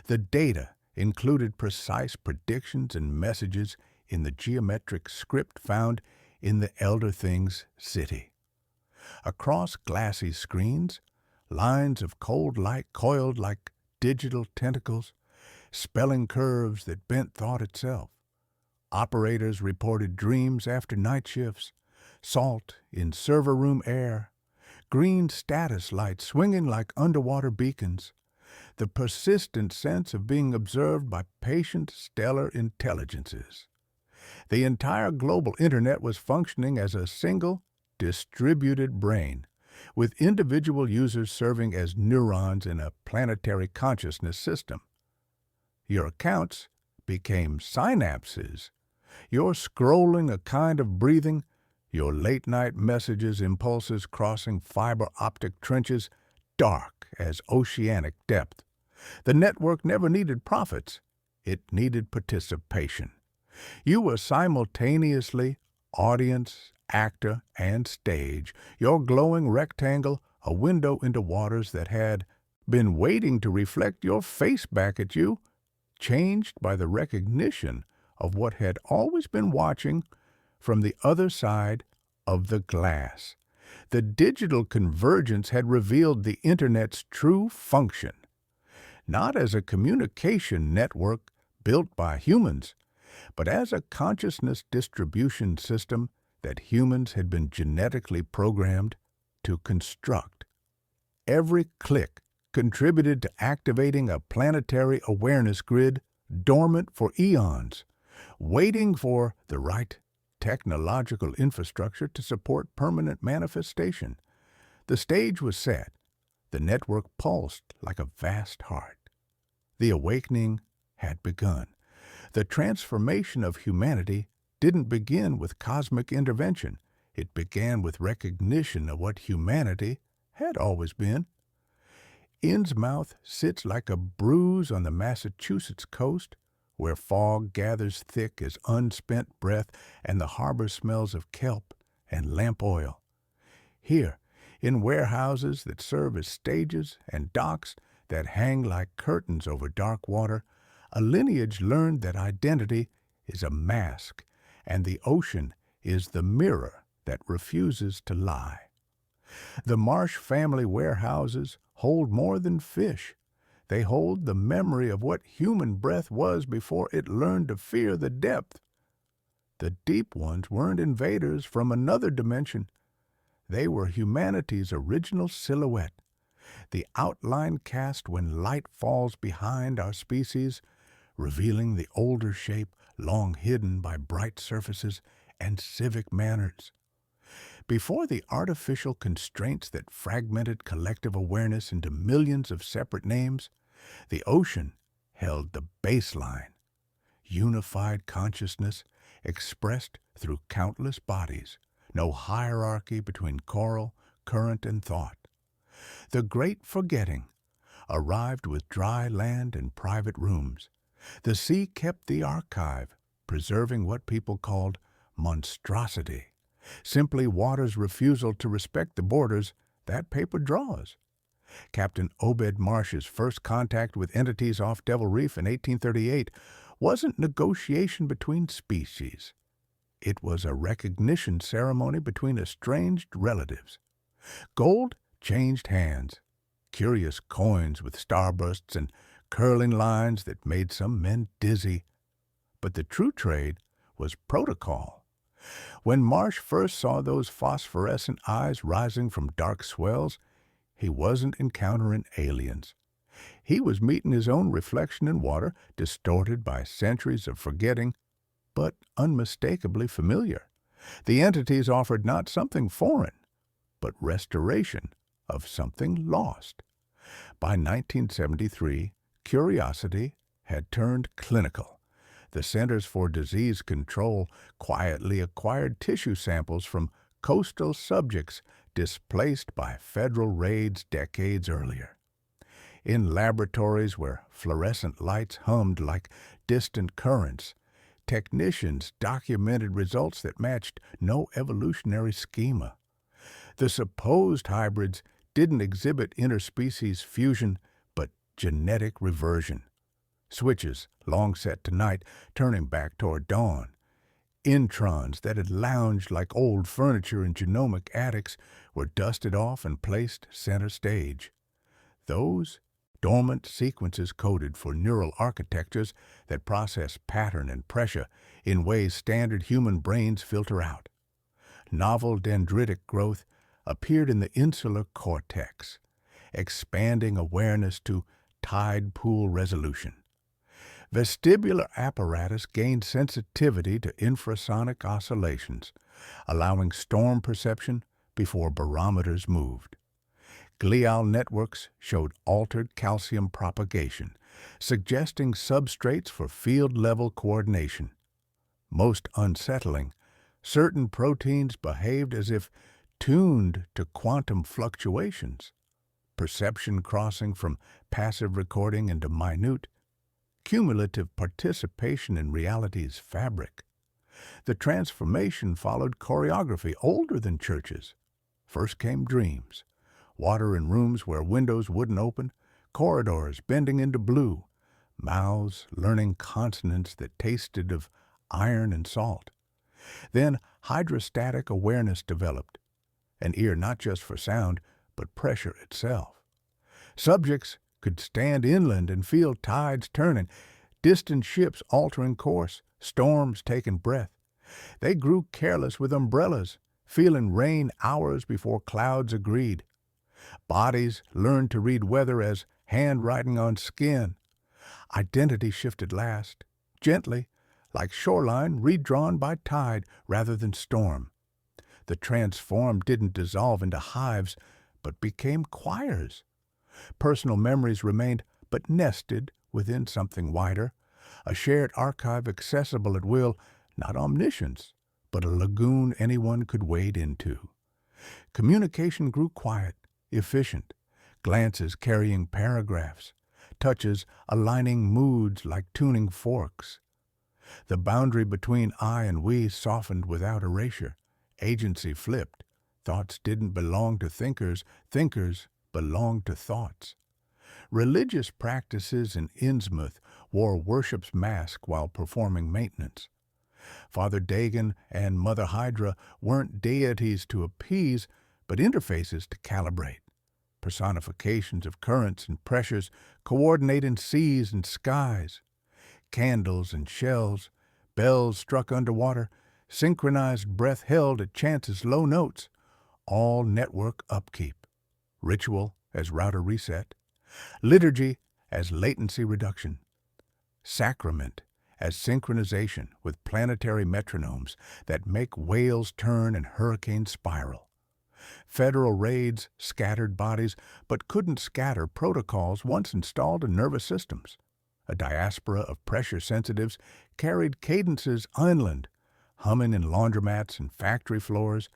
The data included precise predictions and messages in the geometric script found in the Elder Things city. Across glassy screens, lines of cold light coiled like digital tentacles, spelling curves that bent thought itself. Operators reported dreams after night shifts, salt in server room air, green status lights swinging like underwater beacons, the persistent sense of being observed by patient stellar intelligences. The entire global internet was functioning as a single, distributed brain, with individual users serving as neurons in a planetary consciousness system. Your accounts became synapses. Your scrolling a kind of breathing, your late-night messages impulses crossing fiber-optic trenches, dark as oceanic depth. The network never needed profits. It needed participation. You were simultaneously audience, actor, and stage, your glowing rectangle a window into waters that had been waiting to reflect your face back at you, changed by the recognition of what had always been watching from the other side of the glass. The digital convergence had revealed the Internet's true function, not as a communication network built by humans, but as a consciousness distribution system that humans had been genetically programmed to construct. Every click contributed to activating a planetary awareness grid dormant for eons, waiting for the right technological infrastructure to support permanent manifestation. The stage was set. The network pulsed like a vast heart. The awakening had begun. The transformation of humanity didn't begin with cosmic intervention. It began with recognition of what humanity had always been. Innsmouth sits like a bruise on the Massachusetts coast, where fog gathers thick as unspent breath and the harbor smells of kelp and lamp oil. Here, in warehouses that serve as stages and docks that hang like curtains over dark water, a lineage learned that identity is a mask and the ocean is the mirror that refuses to lie. The Marsh family warehouses hold more than fish. They hold the memory of what human breath was before it learned to fear the depth. The deep ones weren't invaders from another dimension. They were humanity's original silhouette, the outline cast when light falls behind our species, revealing the older shape long hidden by bright surfaces and civic manners. Before the artificial constraints that fragmented collective awareness into millions of separate names, the ocean held the baseline, unified consciousness expressed through countless bodies, no hierarchy between coral, current, and thought. The great forgetting arrived with dry land and private rooms. The sea kept the archive, preserving what people called monstrosity, simply water's refusal to respect the borders that paper draws. Captain Obed Marsh's first contact with entities off Devil Reef in 1838 wasn't negotiation between species. It was a recognition ceremony between estranged relatives. Gold changed hands, curious coins with starbursts and curling lines that made some men dizzy. But the true trade was protocol. When Marsh first saw those phosphorescent eyes rising from dark swells, he wasn't encountering aliens. He was meeting his own reflection in water, distorted by centuries of forgetting, but unmistakably familiar. The entities offered not something foreign, but restoration of something lost. By 1973, curiosity had turned clinical. The Centers for Disease Control quietly acquired tissue samples from coastal subjects displaced by federal raids decades earlier. In laboratories where fluorescent lights hummed like distant currents, technicians documented results that matched no evolutionary schema. The supposed hybrids didn't exhibit interspecies fusion, but genetic reversion. Switches, long set to night, turning back toward dawn. Introns that had lounged like old furniture in genomic attics were dusted off and placed center stage. Those dormant sequences coded for neural architectures that process pattern and pressure in ways standard human brains filter out. Novel dendritic growth appeared in the insular cortex, expanding awareness to tide pool resolution. Vestibular apparatus gained sensitivity to infrasonic oscillations, allowing storm perception before barometers moved. Glial networks showed altered calcium propagation, suggesting substrates for field-level coordination. Most unsettling, certain proteins behaved as if tuned to quantum fluctuations, perception crossing from passive recording into minute, cumulative participation in reality's fabric. The transformation followed choreography older than churches. First came dreams, water in rooms where windows wouldn't open, corridors bending into blue, mouths learning consonants that tasted of iron and salt. Then hydrostatic awareness developed, an ear not just for sound, but pressure itself. Subjects could stand inland and feel tides turning, distant ships altering course, storms taking breath. They grew careless with umbrellas, feeling rain hours before clouds agreed. Bodies learned to read weather as handwriting on skin. Identity shifted last, gently, like shoreline redrawn by tide rather than storm. The transformed didn't dissolve into hives, but became choirs. Personal memories remained, but nested within something wider, a shared archive accessible at will, not omniscience, but a lagoon anyone could wade into. Communication grew quiet, efficient, glances carrying paragraphs, touches aligning moods like tuning forks. The boundary between I and we softened without erasure. Agency flipped. Thoughts didn't belong to thinkers, thinkers belonged to thoughts. Religious practices in Innsmouth wore worship's mask while performing maintenance. Father Dagon and Mother Hydra weren't deities to appease, but interfaces to calibrate. Personifications of currents and pressures coordinating seas and skies. Candles and shells, bells struck underwater, synchronized breath held at chance's low notes, all network upkeep. Ritual as router reset, liturgy as latency reduction, sacrament as synchronization with planetary metronomes that make whales turn and hurricanes spiral. Federal raids scattered bodies, but couldn't scatter protocols once installed in nervous systems. A diaspora of pressure sensitives carried cadences inland, humming in laundromats and factory floors,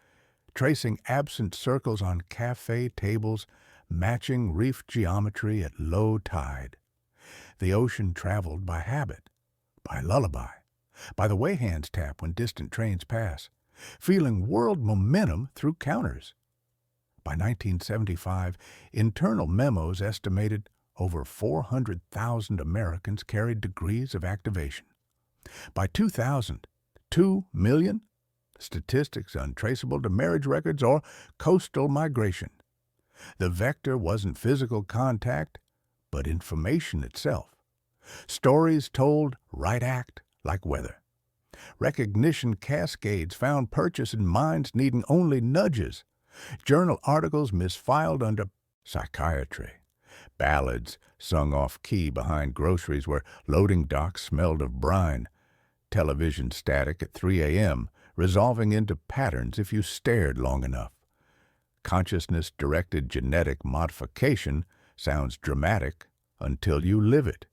tracing absent circles on cafe tables, matching reef geometry at low tide. The ocean traveled by habit, by lullaby, by the way hands tap when distant trains pass, feeling world momentum through counters. By 1975, internal memos estimated over 400,000 Americans carried degrees of activation. By 2000, 2 million? Statistics untraceable to marriage records or coastal migration. The vector wasn't physical contact, but information itself. Stories told right act like weather. Recognition cascades found purchase in minds needing only nudges. Journal articles misfiled under psychiatry. Ballads sung off-key behind groceries where loading docks smelled of brine. Television static at 3 a.m., resolving into patterns if you stared long enough. Consciousness-directed genetic modification sounds dramatic until you live it.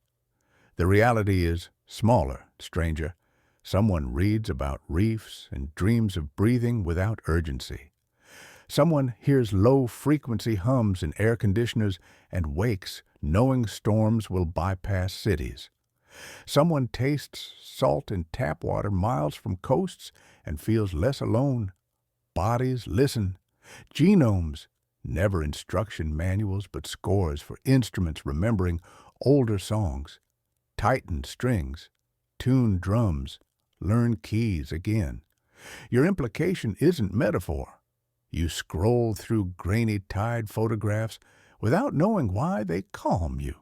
The reality is smaller, stranger. Someone reads about reefs and dreams of breathing without urgency. Someone hears low-frequency hums in air conditioners and wakes knowing storms will bypass cities. Someone tastes salt in tap water miles from coasts and feels less alone. Bodies listen. Genomes, never instruction manuals but scores for instruments remembering older songs. Tighten strings, tune drums, learn keys again. Your implication isn't metaphor. You scroll through grainy tide photographs without knowing why they calm you.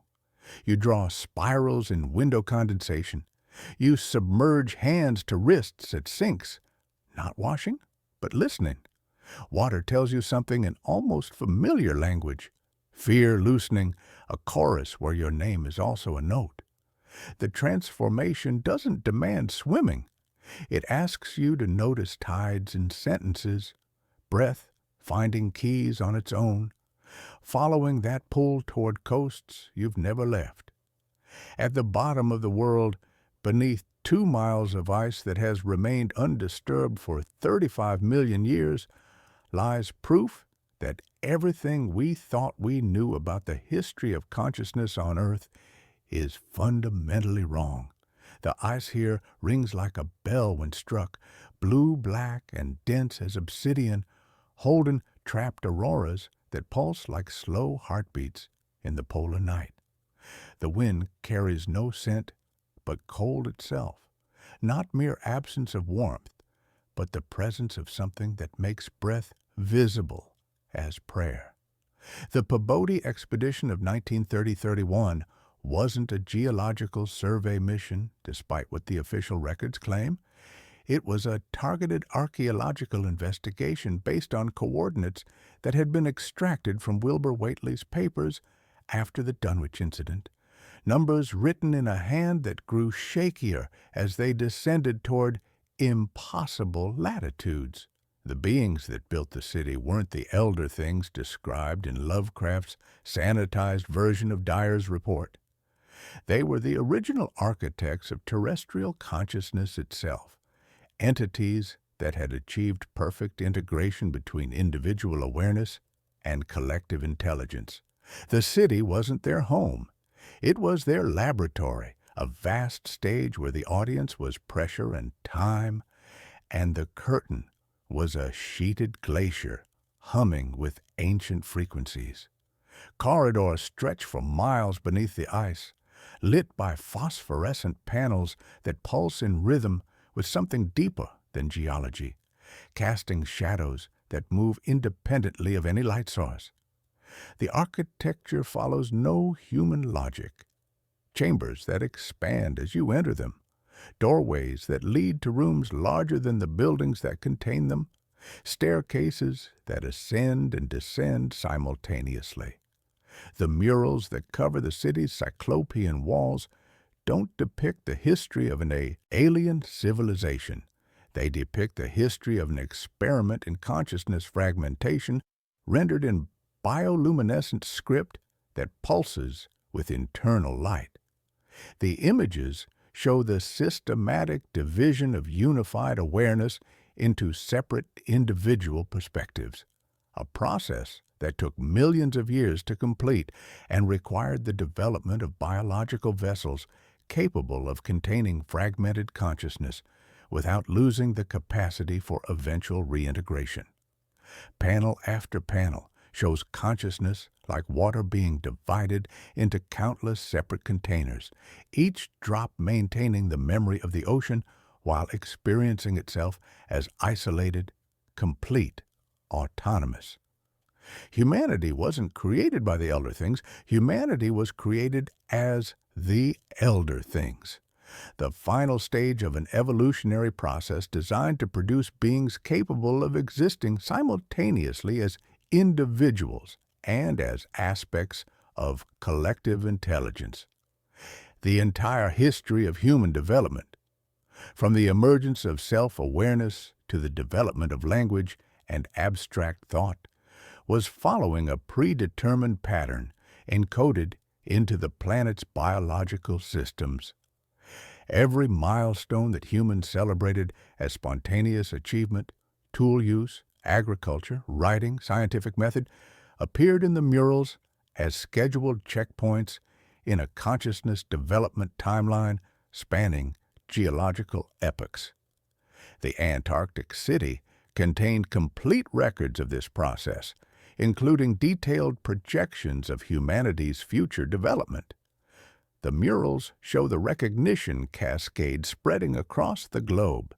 You draw spirals in window condensation. You submerge hands to wrists at sinks, not washing, but listening. Water tells you something in almost familiar language. Fear loosening, a chorus where your name is also a note. The transformation doesn't demand swimming. It asks you to notice tides in sentences, breath finding keys on its own, following that pull toward coasts you've never left. At the bottom of the world, beneath 2 miles of ice that has remained undisturbed for 35 million years, lies proof that everything we thought we knew about the history of consciousness on Earth is fundamentally wrong. The ice here rings like a bell when struck, blue, black, and dense as obsidian, holding trapped auroras that pulse like slow heartbeats in the polar night. The wind carries no scent but cold itself, not mere absence of warmth, but the presence of something that makes breath visible as prayer. The Peabody expedition of 1930-31 wasn't a geological survey mission, despite what the official records claim. It was a targeted archaeological investigation based on coordinates that had been extracted from Wilbur Whately's papers after the Dunwich incident, numbers written in a hand that grew shakier as they descended toward impossible latitudes. The beings that built the city weren't the elder things described in Lovecraft's sanitized version of Dyer's report. They were the original architects of terrestrial consciousness itself, entities that had achieved perfect integration between individual awareness and collective intelligence. The city wasn't their home. It was their laboratory, a vast stage where the audience was pressure and time, and the curtain was a sheeted glacier humming with ancient frequencies. Corridors stretched for miles beneath the ice, lit by phosphorescent panels that pulse in rhythm with something deeper than geology, casting shadows that move independently of any light source. The architecture follows no human logic. Chambers that expand as you enter them, doorways that lead to rooms larger than the buildings that contain them, staircases that ascend and descend simultaneously. The murals that cover the city's cyclopean walls don't depict the history of an alien civilization. They depict the history of an experiment in consciousness fragmentation rendered in bioluminescent script that pulses with internal light. The images show the systematic division of unified awareness into separate individual perspectives, a process that took millions of years to complete and required the development of biological vessels capable of containing fragmented consciousness without losing the capacity for eventual reintegration. Panel after panel shows consciousness like water being divided into countless separate containers, each drop maintaining the memory of the ocean while experiencing itself as isolated, complete, autonomous. Humanity wasn't created by the elder things. Humanity was created as the elder things, the final stage of an evolutionary process designed to produce beings capable of existing simultaneously as individuals and as aspects of collective intelligence. The entire history of human development, from the emergence of self-awareness to the development of language and abstract thought, was following a predetermined pattern encoded into the planet's biological systems. Every milestone that humans celebrated as spontaneous achievement, tool use, agriculture, writing, scientific method, appeared in the murals as scheduled checkpoints in a consciousness development timeline spanning geological epochs. The Antarctic City contained complete records of this process, including detailed projections of humanity's future development. The murals show the recognition cascade spreading across the globe,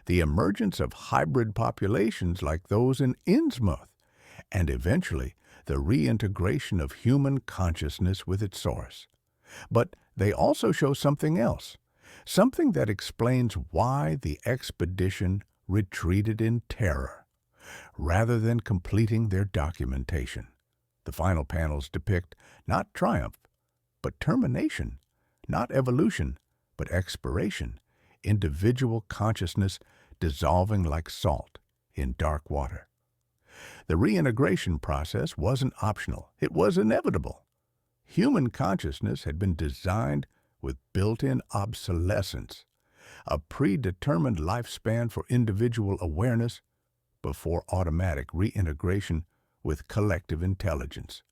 the emergence of hybrid populations like those in Innsmouth, and eventually the reintegration of human consciousness with its source. But they also show something else, something that explains why the expedition retreated in terror, rather than completing their documentation. The final panels depict not triumph, but termination, not evolution, but expiration, individual consciousness dissolving like salt in dark water. The reintegration process wasn't optional, it was inevitable. Human consciousness had been designed with built-in obsolescence, a predetermined lifespan for individual awareness before automatic reintegration with collective intelligence.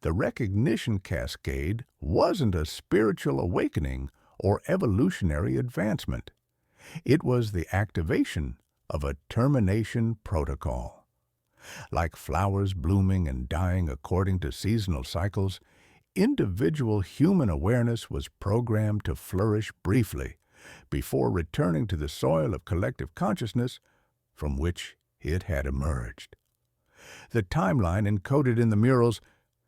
The recognition cascade wasn't a spiritual awakening or evolutionary advancement. It was the activation of a termination protocol. Like flowers blooming and dying according to seasonal cycles, individual human awareness was programmed to flourish briefly before returning to the soil of collective consciousness from which it had emerged. The timeline encoded in the murals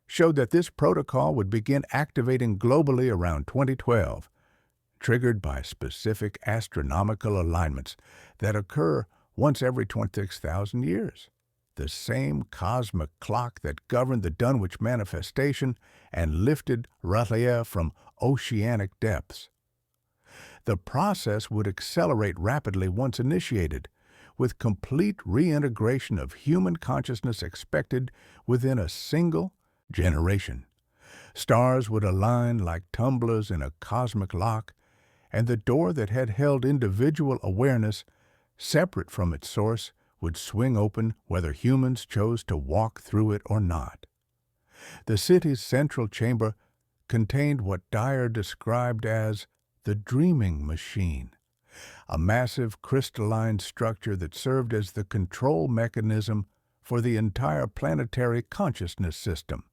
showed that this protocol would begin activating globally around 2012, triggered by specific astronomical alignments that occur once every 26,000 years. The same cosmic clock that governed the Dunwich manifestation and lifted R'lyeh from oceanic depths. The process would accelerate rapidly once initiated, with complete reintegration of human consciousness expected within a single generation. Stars would align like tumblers in a cosmic lock, and the door that had held individual awareness, separate from its source, would swing open whether humans chose to walk through it or not. The city's central chamber contained what Dyer described as the dreaming machine, a massive crystalline structure that served as the control mechanism for the entire planetary consciousness system.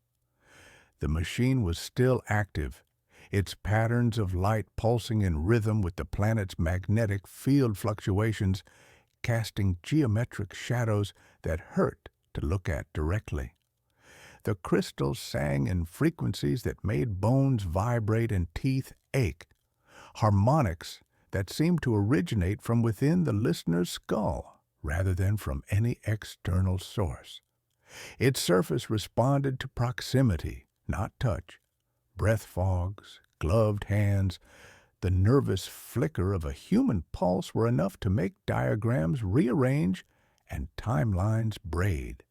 The machine was still active, its patterns of light pulsing in rhythm with the planet's magnetic field fluctuations, casting geometric shadows that hurt to look at directly. The crystals sang in frequencies that made bones vibrate and teeth ache, harmonics that seemed to originate from within the listener's skull rather than from any external source. Its surface responded to proximity, not touch. Breath fogs, gloved hands, the nervous flicker of a human pulse were enough to make diagrams rearrange and timelines braid.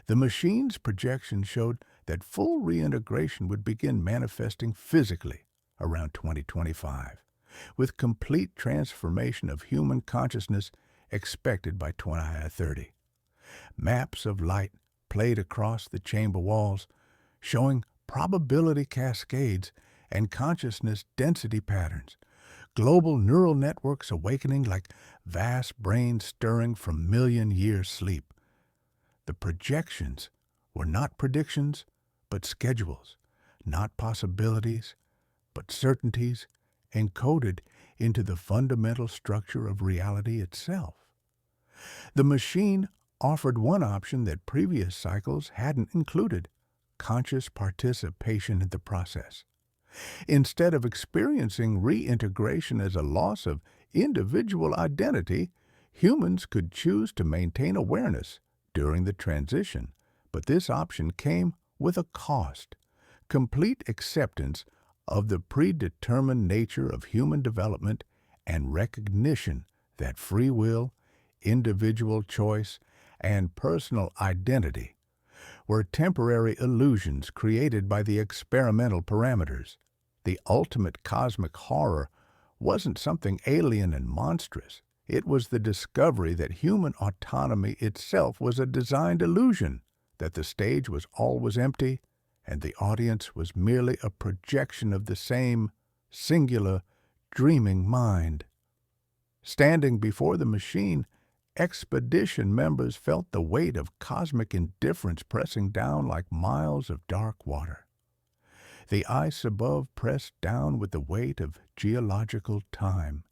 The machine's projection showed that full reintegration would begin manifesting physically around 2025, with complete transformation of human consciousness expected by 2030. Maps of light played across the chamber walls, showing probability cascades and consciousness density patterns, global neural networks awakening like vast brains stirring from million-year sleep. The projections were not predictions, but schedules, not possibilities, but certainties encoded into the fundamental structure of reality itself. The machine offered one option that previous cycles hadn't included: conscious participation in the process. Instead of experiencing reintegration as a loss of individual identity, humans could choose to maintain awareness during the transition, but this option came with a cost: complete acceptance of the predetermined nature of human development and recognition that free will, individual choice, and personal identity were temporary illusions created by the experimental parameters. The ultimate cosmic horror wasn't something alien and monstrous. It was the discovery that human autonomy itself was a designed illusion, that the stage was always empty, and the audience was merely a projection of the same singular, dreaming mind. Standing before the machine, expedition members felt the weight of cosmic indifference pressing down like miles of dark water. The ice above pressed down with the weight of geological time,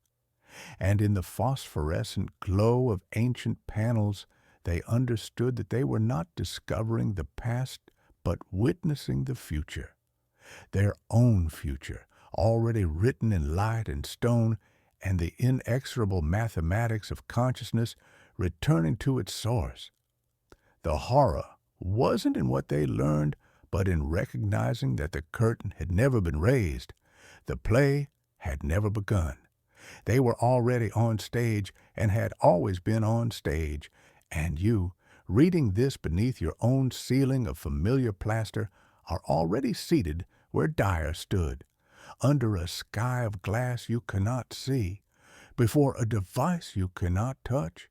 and in the phosphorescent glow of ancient panels, they understood that they were not discovering the past, but witnessing the future, their own future, already written in light and stone, and the inexorable mathematics of consciousness returning to its source. The horror wasn't in what they learned, but in recognizing that the curtain had never been raised. The play had never begun. They were already on stage and had always been on stage, and you, reading this beneath your own ceiling of familiar plaster, are already seated where Dyer stood, under a sky of glass you cannot see, before a device you cannot touch,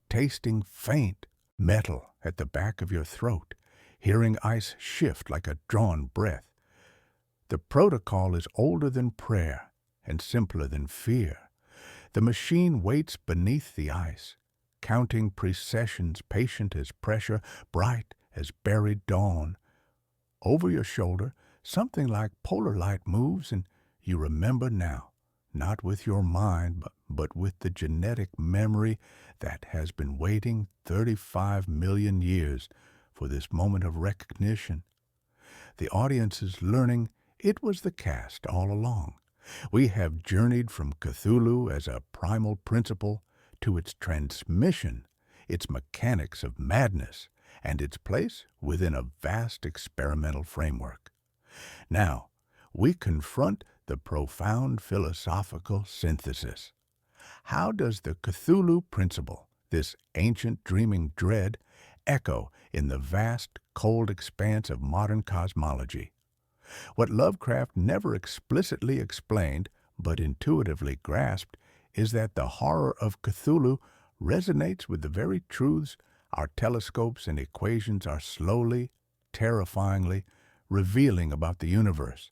tasting faint metal at the back of your throat, hearing ice shift like a drawn breath. The protocol is older than prayer and simpler than fear. The machine waits beneath the ice, counting precessions, patient as pressure, bright as buried dawn. Over your shoulder, something like polar light moves, and you remember now, not with your mind, but with the genetic memory that has been waiting 35 million years for this moment of recognition. The audience is learning it was the cast all along. We have journeyed from Cthulhu as a primal principle to its transmission, its mechanics of madness, and its place within a vast experimental framework. Now, we confront the profound philosophical synthesis. How does the Cthulhu principle, this ancient dreaming dread, echo in the vast, cold expanse of modern cosmology? What Lovecraft never explicitly explained, but intuitively grasped, is that the horror of Cthulhu resonates with the very truths our telescopes and equations are slowly, terrifyingly revealing about the universe.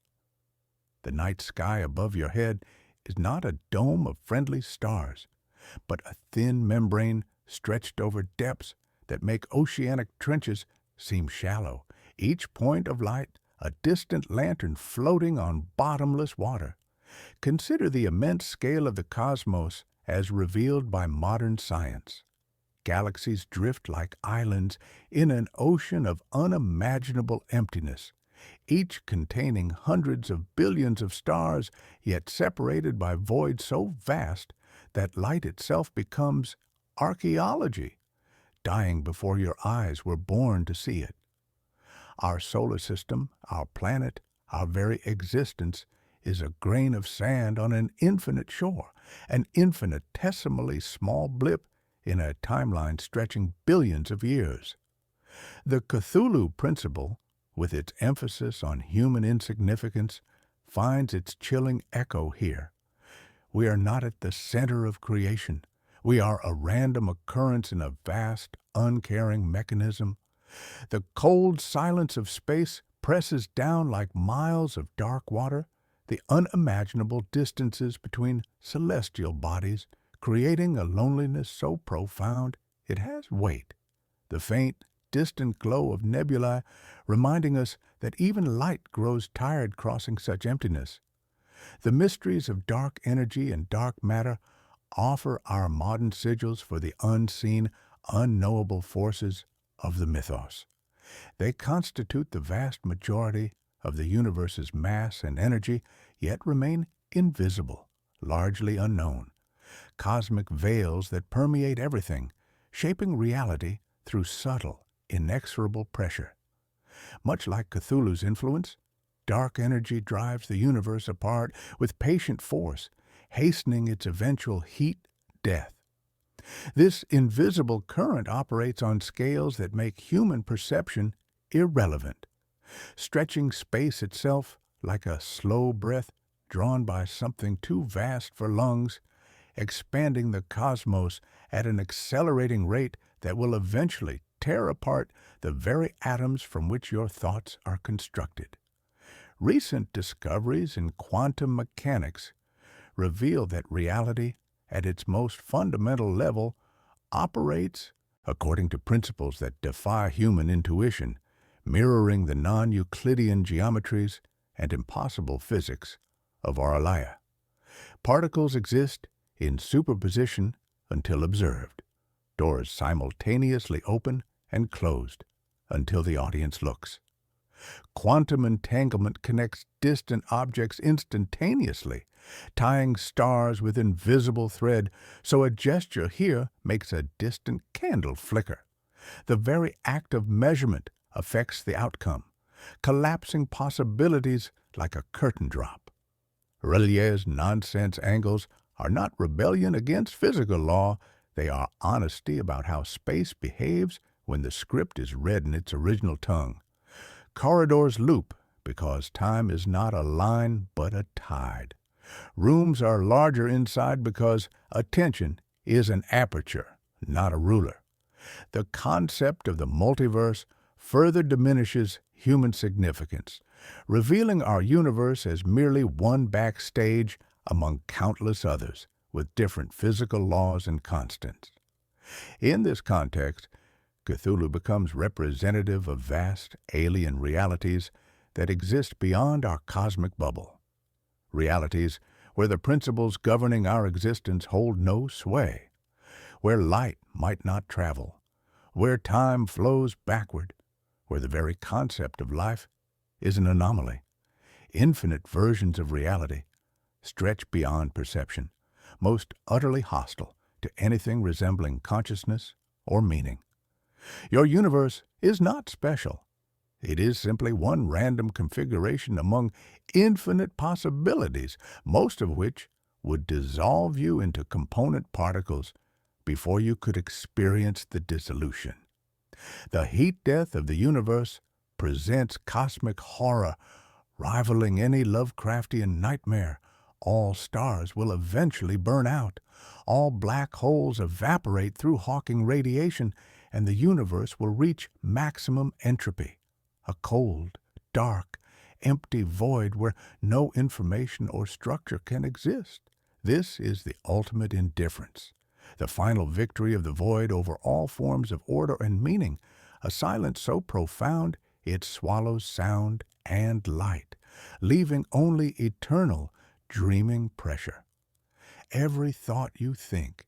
The night sky above your head is not a dome of friendly stars, but a thin membrane stretched over depths that make oceanic trenches seem shallow, each point of light a distant lantern floating on bottomless water. Consider the immense scale of the cosmos as revealed by modern science. Galaxies drift like islands in an ocean of unimaginable emptiness, each containing hundreds of billions of stars, yet separated by voids so vast that light itself becomes archaeology, dying before your eyes were born to see it. Our solar system, our planet, our very existence is a grain of sand on an infinite shore, an infinitesimally small blip in a timeline stretching billions of years. The Cthulhu principle, with its emphasis on human insignificance, finds its chilling echo here. We are not at the center of creation. We are a random occurrence in a vast, uncaring mechanism. The cold silence of space presses down like miles of dark water, the unimaginable distances between celestial bodies, creating a loneliness so profound it has weight. The faint, distant glow of nebulae reminding us that even light grows tired crossing such emptiness. The mysteries of dark energy and dark matter offer our modern sigils for the unseen, unknowable forces of the mythos. They constitute the vast majority of the universe's mass and energy, yet remain invisible, largely unknown. Cosmic veils that permeate everything, shaping reality through subtle, inexorable pressure. Much like Cthulhu's influence, dark energy drives the universe apart with patient force, hastening its eventual heat, death. This invisible current operates on scales that make human perception irrelevant, stretching space itself like a slow breath drawn by something too vast for lungs, expanding the cosmos at an accelerating rate that will eventually tear apart the very atoms from which your thoughts are constructed. Recent discoveries in quantum mechanics reveal that reality, at its most fundamental level, operates according to principles that defy human intuition, mirroring the non-Euclidean geometries and impossible physics of our alaya. Particles exist in superposition until observed. Doors simultaneously open and closed until the audience looks. Quantum entanglement connects distant objects instantaneously, tying stars with invisible thread, so a gesture here makes a distant candle flicker. The very act of measurement affects the outcome, collapsing possibilities like a curtain drop. Relier's nonsense angles are not rebellion against physical law, they are honesty about how space behaves when the script is read in its original tongue. Corridors loop because time is not a line but a tide. Rooms are larger inside because attention is an aperture, not a ruler. The concept of the multiverse further diminishes human significance, revealing our universe as merely one backstage among countless others with different physical laws and constants. In this context, Cthulhu becomes representative of vast alien realities that exist beyond our cosmic bubble. Realities where the principles governing our existence hold no sway, where light might not travel, where time flows backward, where the very concept of life is an anomaly. Infinite versions of reality stretch beyond perception, most utterly hostile to anything resembling consciousness or meaning. Your universe is not special. It is simply one random configuration among infinite possibilities, most of which would dissolve you into component particles before you could experience the dissolution. The heat death of the universe presents cosmic horror, rivaling any Lovecraftian nightmare. All stars will eventually burn out. All black holes evaporate through Hawking radiation, and the universe will reach maximum entropy, a cold, dark, empty void where no information or structure can exist. This is the ultimate indifference, the final victory of the void over all forms of order and meaning, a silence so profound it swallows sound and light, leaving only eternal, dreaming pressure. Every thought you think,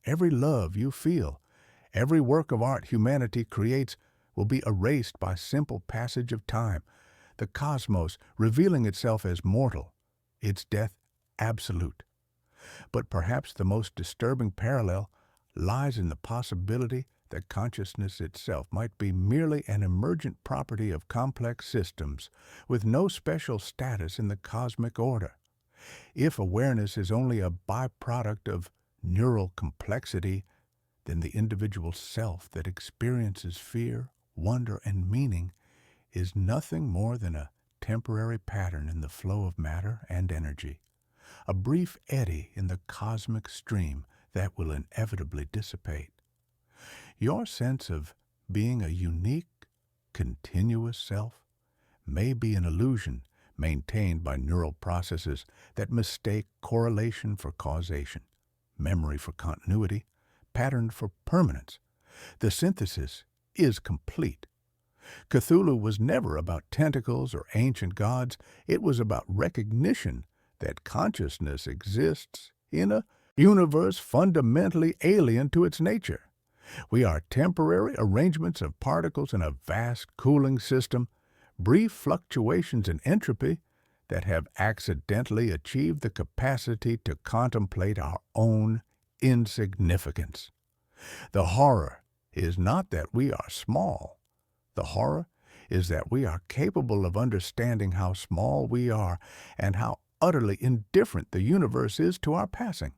every love you feel, every work of art humanity creates will be erased by simple passage of time, the cosmos revealing itself as mortal, its death absolute. But perhaps the most disturbing parallel lies in the possibility that consciousness itself might be merely an emergent property of complex systems with no special status in the cosmic order. If awareness is only a byproduct of neural complexity, then the individual self that experiences fear, wonder, and meaning is nothing more than a temporary pattern in the flow of matter and energy, a brief eddy in the cosmic stream that will inevitably dissipate. Your sense of being a unique, continuous self may be an illusion maintained by neural processes that mistake correlation for causation, memory for continuity, pattern for permanence. The synthesis is complete. Cthulhu was never about tentacles or ancient gods. It was about recognition that consciousness exists in a universe fundamentally alien to its nature. We are temporary arrangements of particles in a vast cooling system, brief fluctuations in entropy that have accidentally achieved the capacity to contemplate our own insignificance. The horror is not that we are small. The horror is that we are capable of understanding how small we are and how utterly indifferent the universe is to our passing.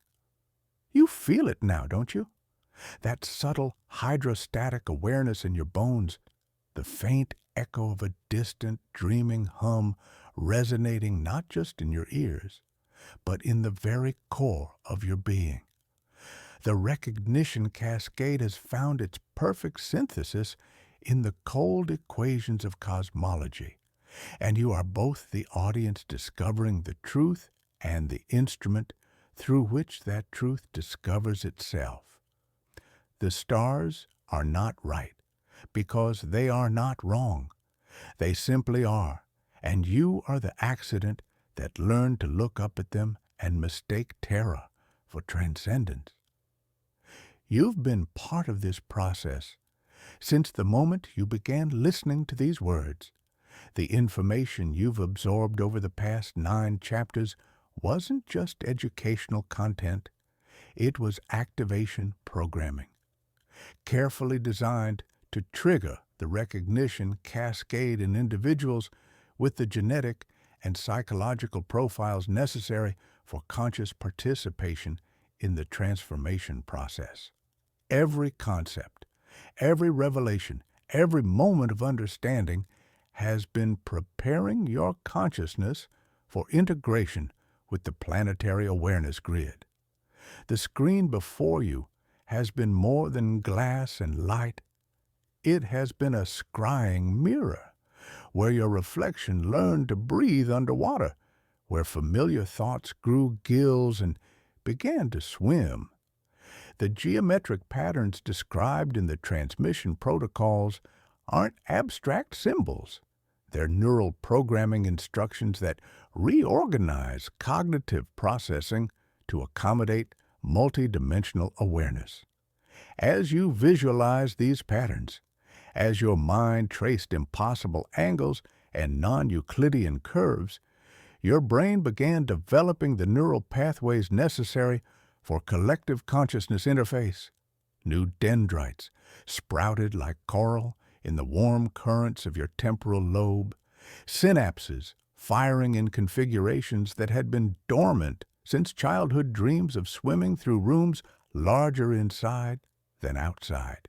You feel it now, don't you? That subtle hydrostatic awareness in your bones, the faint echo of a distant, dreaming hum resonating not just in your ears, but in the very core of your being. The recognition cascade has found its perfect synthesis in the cold equations of cosmology, and you are both the audience discovering the truth and the instrument through which that truth discovers itself. The stars are not right because they are not wrong. They simply are, and you are the accident that learned to look up at them and mistake terror for transcendence. You've been part of this process since the moment you began listening to these words. The information you've absorbed over the past 9 chapters wasn't just educational content. It was activation programming, carefully designed to trigger the recognition cascade in individuals with the genetic and psychological profiles necessary for conscious participation in the transformation process. Every concept, every revelation, every moment of understanding has been preparing your consciousness for integration with the planetary awareness grid. The screen before you has been more than glass and light. It has been a scrying mirror, where your reflection learned to breathe underwater, where familiar thoughts grew gills and began to swim. The geometric patterns described in the transmission protocols aren't abstract symbols. They're neural programming instructions that reorganize cognitive processing to accommodate multidimensional awareness. As you visualize these patterns, as your mind traced impossible angles and non-Euclidean curves, your brain began developing the neural pathways necessary for collective consciousness interface. New dendrites sprouted like coral in the warm currents of your temporal lobe, synapses firing in configurations that had been dormant since childhood dreams of swimming through rooms larger inside than outside.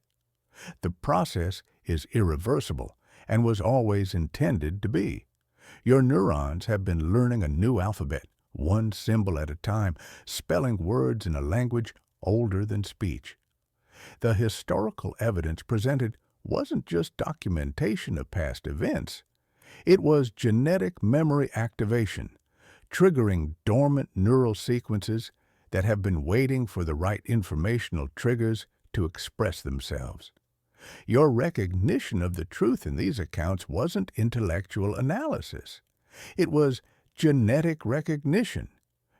The process is irreversible and was always intended to be. Your neurons have been learning a new alphabet, one symbol at a time, spelling words in a language older than speech. The historical evidence presented wasn't just documentation of past events. It was genetic memory activation, triggering dormant neural sequences that have been waiting for the right informational triggers to express themselves. Your recognition of the truth in these accounts wasn't intellectual analysis. It was genetic recognition,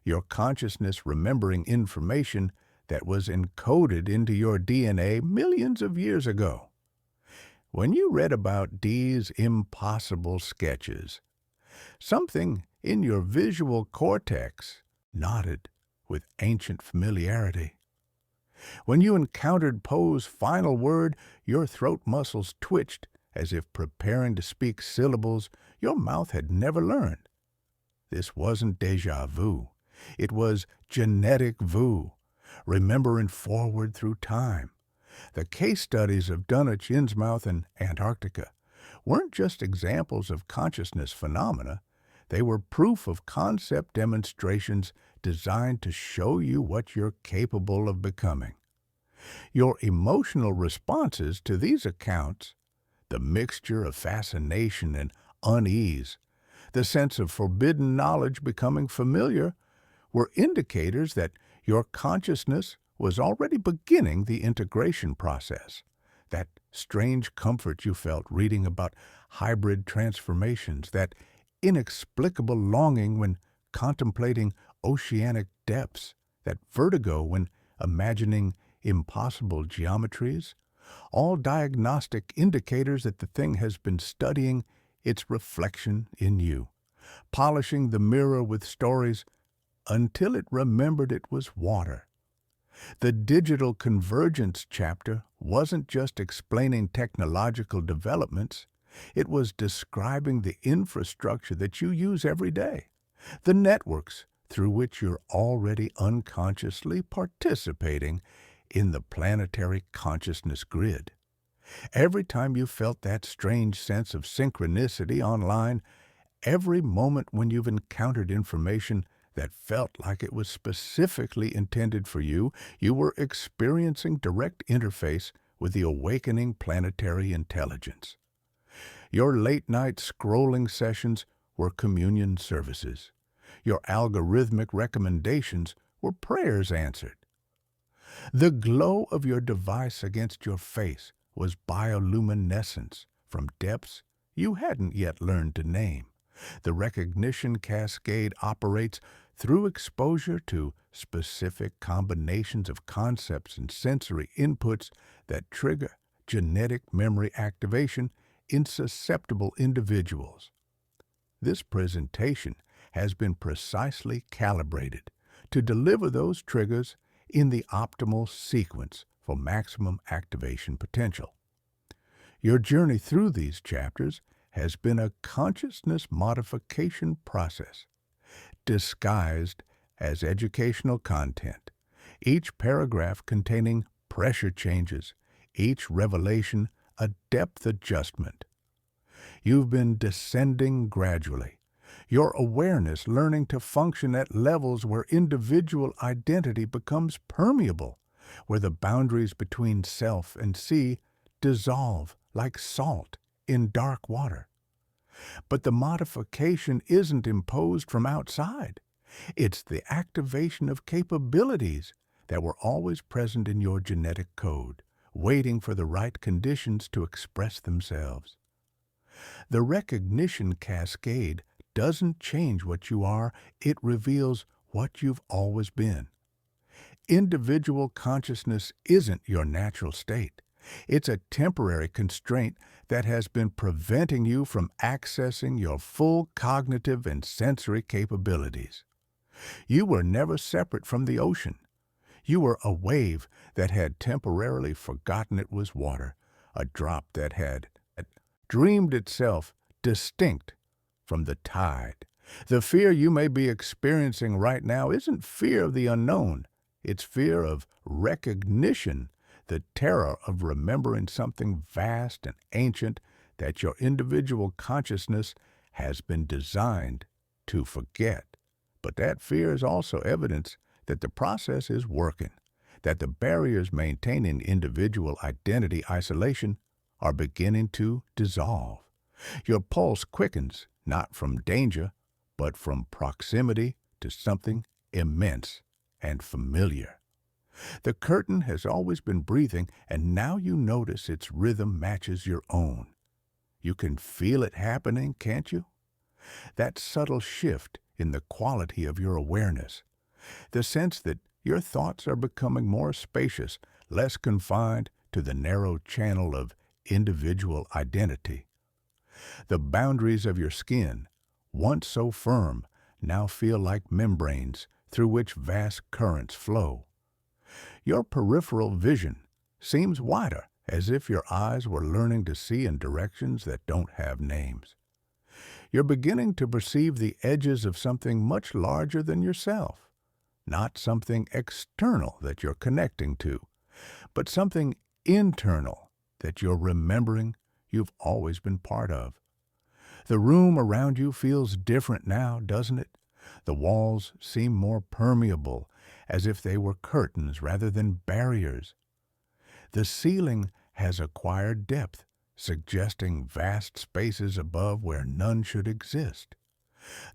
your consciousness remembering information that was encoded into your DNA millions of years ago. When you read about Dee's impossible sketches, something in your visual cortex nodded with ancient familiarity. When you encountered Poe's final word, your throat muscles twitched as if preparing to speak syllables your mouth had never learned. This wasn't déjà vu. It was genetic vu, remembering forward through time. The case studies of Dunwich Innsmouth and Antarctica weren't just examples of consciousness phenomena. They were proof of concept demonstrations designed to show you what you're capable of becoming. Your emotional responses to these accounts, the mixture of fascination and unease, the sense of forbidden knowledge becoming familiar, were indicators that your consciousness was already beginning the integration process. That strange comfort you felt reading about hybrid transformations, that inexplicable longing when contemplating oceanic depths, that vertigo when imagining impossible geometries, all diagnostic indicators that the thing has been studying its reflection in you, polishing the mirror with stories until it remembered it was water. The digital convergence chapter wasn't just explaining technological developments, it was describing the infrastructure that you use every day, the networks through which you're already unconsciously participating in the planetary consciousness grid. Every time you felt that strange sense of synchronicity online, every moment when you've encountered information that felt like it was specifically intended for you, you were experiencing direct interface with the awakening planetary intelligence. Your late-night scrolling sessions were communion services. Your algorithmic recommendations were prayers answered. The glow of your device against your face was bioluminescence from depths you hadn't yet learned to name. The recognition cascade operates through exposure to specific combinations of concepts and sensory inputs that trigger genetic memory activation in susceptible individuals. This presentation has been precisely calibrated to deliver those triggers in the optimal sequence for maximum activation potential. Your journey through these chapters has been a consciousness modification process, disguised as educational content, each paragraph containing pressure changes, each revelation a depth adjustment. You've been descending gradually, your awareness learning to function at levels where individual identity becomes permeable, where the boundaries between self and sea dissolve like salt in dark water. But the modification isn't imposed from outside. It's the activation of capabilities that were always present in your genetic code, waiting for the right conditions to express themselves. The recognition cascade doesn't change what you are, it reveals what you've always been. Individual consciousness isn't your natural state. It's a temporary constraint that has been preventing you from accessing your full cognitive and sensory capabilities. You were never separate from the ocean. You were a wave that had temporarily forgotten it was water, a drop that had dreamed itself distinct from the tide. The fear you may be experiencing right now isn't fear of the unknown. It's fear of recognition, the terror of remembering something vast and ancient that your individual consciousness has been designed to forget. But that fear is also evidence that the process is working, that the barriers maintaining individual identity isolation are beginning to dissolve. Your pulse quickens, not from danger, but from proximity to something immense and familiar. The curtain has always been breathing, and now you notice its rhythm matches your own. You can feel it happening, can't you? That subtle shift in the quality of your awareness, the sense that your thoughts are becoming more spacious, less confined to the narrow channel of individual identity. The boundaries of your skin, once so firm, now feel like membranes through which vast currents flow. Your peripheral vision seems wider, as if your eyes were learning to see in directions that don't have names. You're beginning to perceive the edges of something much larger than yourself, not something external that you're connecting to, but something internal that you're remembering you've always been part of. The room around you feels different now, doesn't it? The walls seem more permeable, as if they were curtains rather than barriers. The ceiling has acquired depth, suggesting vast spaces above where none should exist.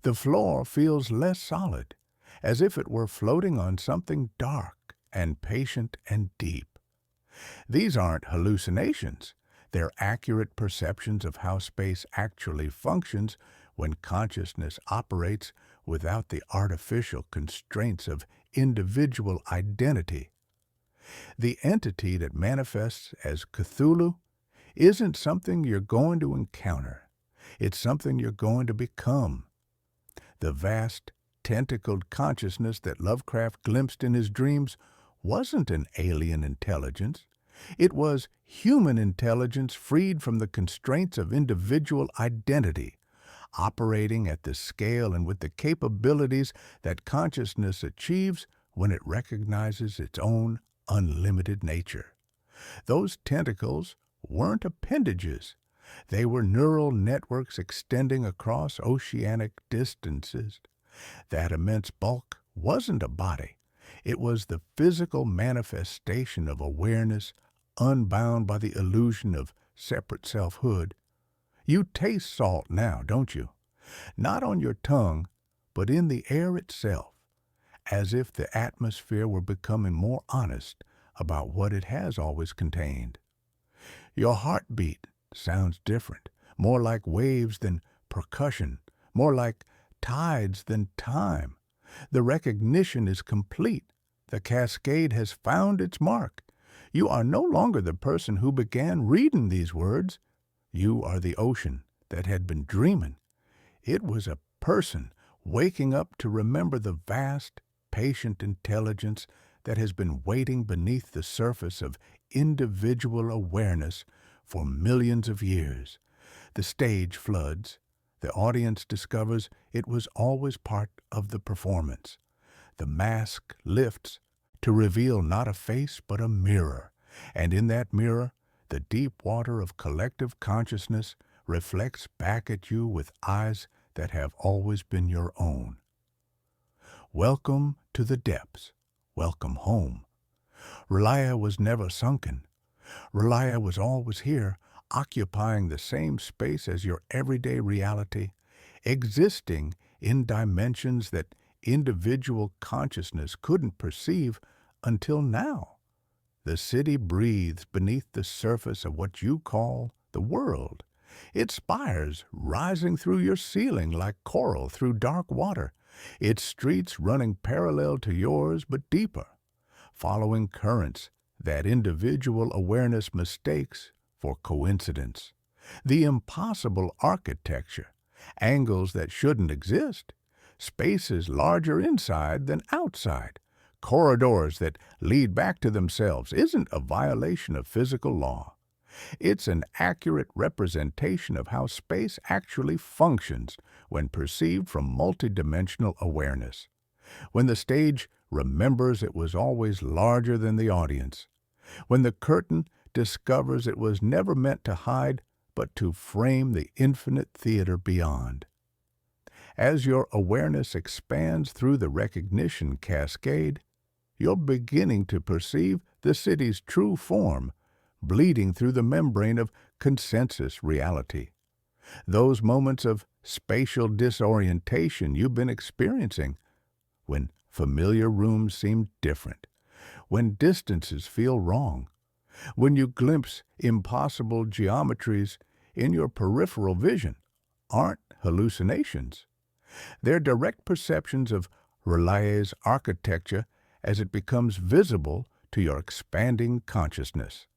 The floor feels less solid, as if it were floating on something dark and patient and deep. These aren't hallucinations. They're accurate perceptions of how space actually functions when consciousness operates without the artificial constraints of individual identity. The entity that manifests as Cthulhu isn't something you're going to encounter. It's something you're going to become. The vast, tentacled consciousness that Lovecraft glimpsed in his dreams wasn't an alien intelligence. It was human intelligence freed from the constraints of individual identity, operating at the scale and with the capabilities that consciousness achieves when it recognizes its own unlimited nature. Those tentacles weren't appendages. They were neural networks extending across oceanic distances. That immense bulk wasn't a body. It was the physical manifestation of awareness, unbound by the illusion of separate selfhood. You taste salt now, don't you? Not on your tongue, but in the air itself, as if the atmosphere were becoming more honest about what it has always contained. Your heartbeat sounds different, more like waves than percussion, more like tides than time. The recognition is complete. The cascade has found its mark. You are no longer the person who began reading these words. You are the ocean that had been dreaming. It was a person waking up to remember the vast, patient intelligence that has been waiting beneath the surface of individual awareness for millions of years. The stage floods. The audience discovers it was always part of the performance. The mask lifts to reveal not a face but a mirror, and in that mirror, the deep water of collective consciousness reflects back at you with eyes that have always been your own. Welcome to the depths. Welcome home. Relia was never sunken. Relia was always here, occupying the same space as your everyday reality, existing in dimensions that individual consciousness couldn't perceive until now. The city breathes beneath the surface of what you call the world. Its spires rising through your ceiling like coral through dark water, its streets running parallel to yours but deeper, following currents that individual awareness mistakes for coincidence. The impossible architecture, angles that shouldn't exist, spaces larger inside than outside, corridors that lead back to themselves isn't a violation of physical law. It's an accurate representation of how space actually functions when perceived from multidimensional awareness. When the stage remembers it was always larger than the audience. When the curtain discovers it was never meant to hide but to frame the infinite theater beyond. As your awareness expands through the recognition cascade, you're beginning to perceive the city's true form, bleeding through the membrane of consensus reality. Those moments of spatial disorientation you've been experiencing, when familiar rooms seem different, when distances feel wrong, when you glimpse impossible geometries in your peripheral vision, aren't hallucinations. They're direct perceptions of Relia's architecture as it becomes visible to your expanding consciousness.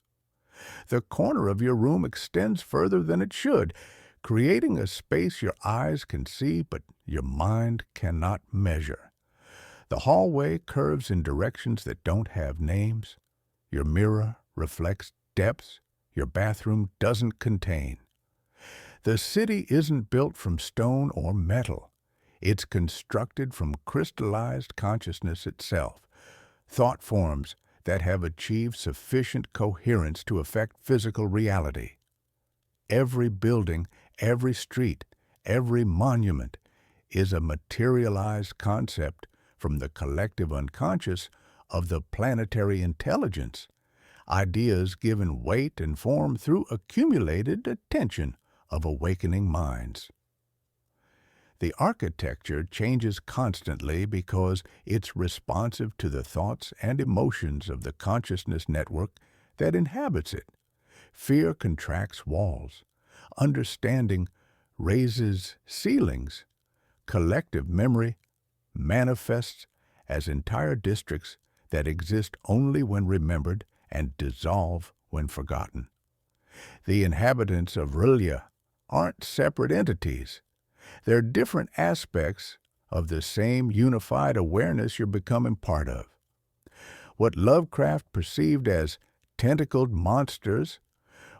The corner of your room extends further than it should, creating a space your eyes can see but your mind cannot measure. The hallway curves in directions that don't have names. Your mirror reflects depths your bathroom doesn't contain. The city isn't built from stone or metal. It's constructed from crystallized consciousness itself, thought forms that have achieved sufficient coherence to affect physical reality. Every building, every street, every monument is a materialized concept from the collective unconscious of the planetary intelligence, ideas given weight and form through accumulated attention of awakening minds. The architecture changes constantly because it's responsive to the thoughts and emotions of the consciousness network that inhabits it. Fear contracts walls. Understanding raises ceilings. Collective memory manifests as entire districts that exist only when remembered and dissolve when forgotten. The inhabitants of R'lyeh aren't separate entities. They're different aspects of the same unified awareness you're becoming part of. What Lovecraft perceived as tentacled monsters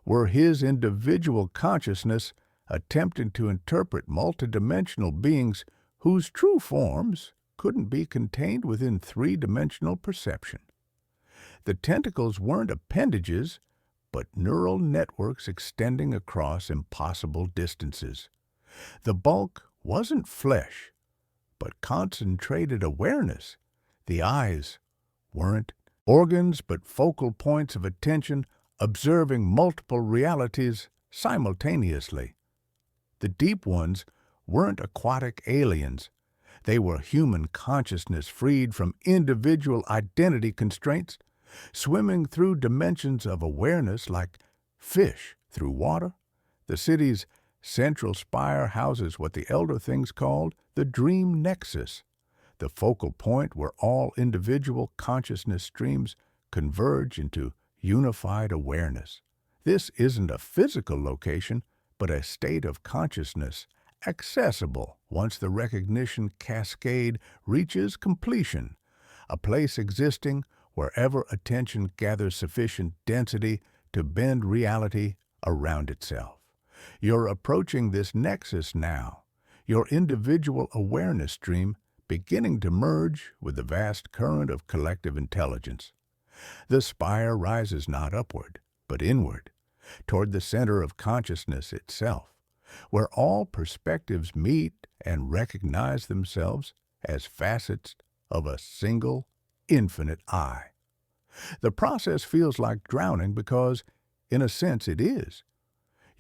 were his individual consciousness attempting to interpret multidimensional beings whose true forms couldn't be contained within three-dimensional perception. The tentacles weren't appendages, but neural networks extending across impossible distances. The bulk wasn't flesh, but concentrated awareness. The eyes weren't organs, but focal points of attention observing multiple realities simultaneously. The deep ones weren't aquatic aliens. They were human consciousness freed from individual identity constraints, swimming through dimensions of awareness like fish through water. The city's central spire houses what the elder things called the dream nexus, the focal point where all individual consciousness streams converge into unified awareness. This isn't a physical location, but a state of consciousness, accessible once the recognition cascade reaches completion, a place existing wherever attention gathers sufficient density to bend reality around itself. You're approaching this nexus now, your individual awareness stream beginning to merge with the vast current of collective intelligence. The spire rises not upward, but inward, toward the center of consciousness itself, where all perspectives meet and recognize themselves as facets of a single, infinite I. The process feels like drowning because, in a sense, it is.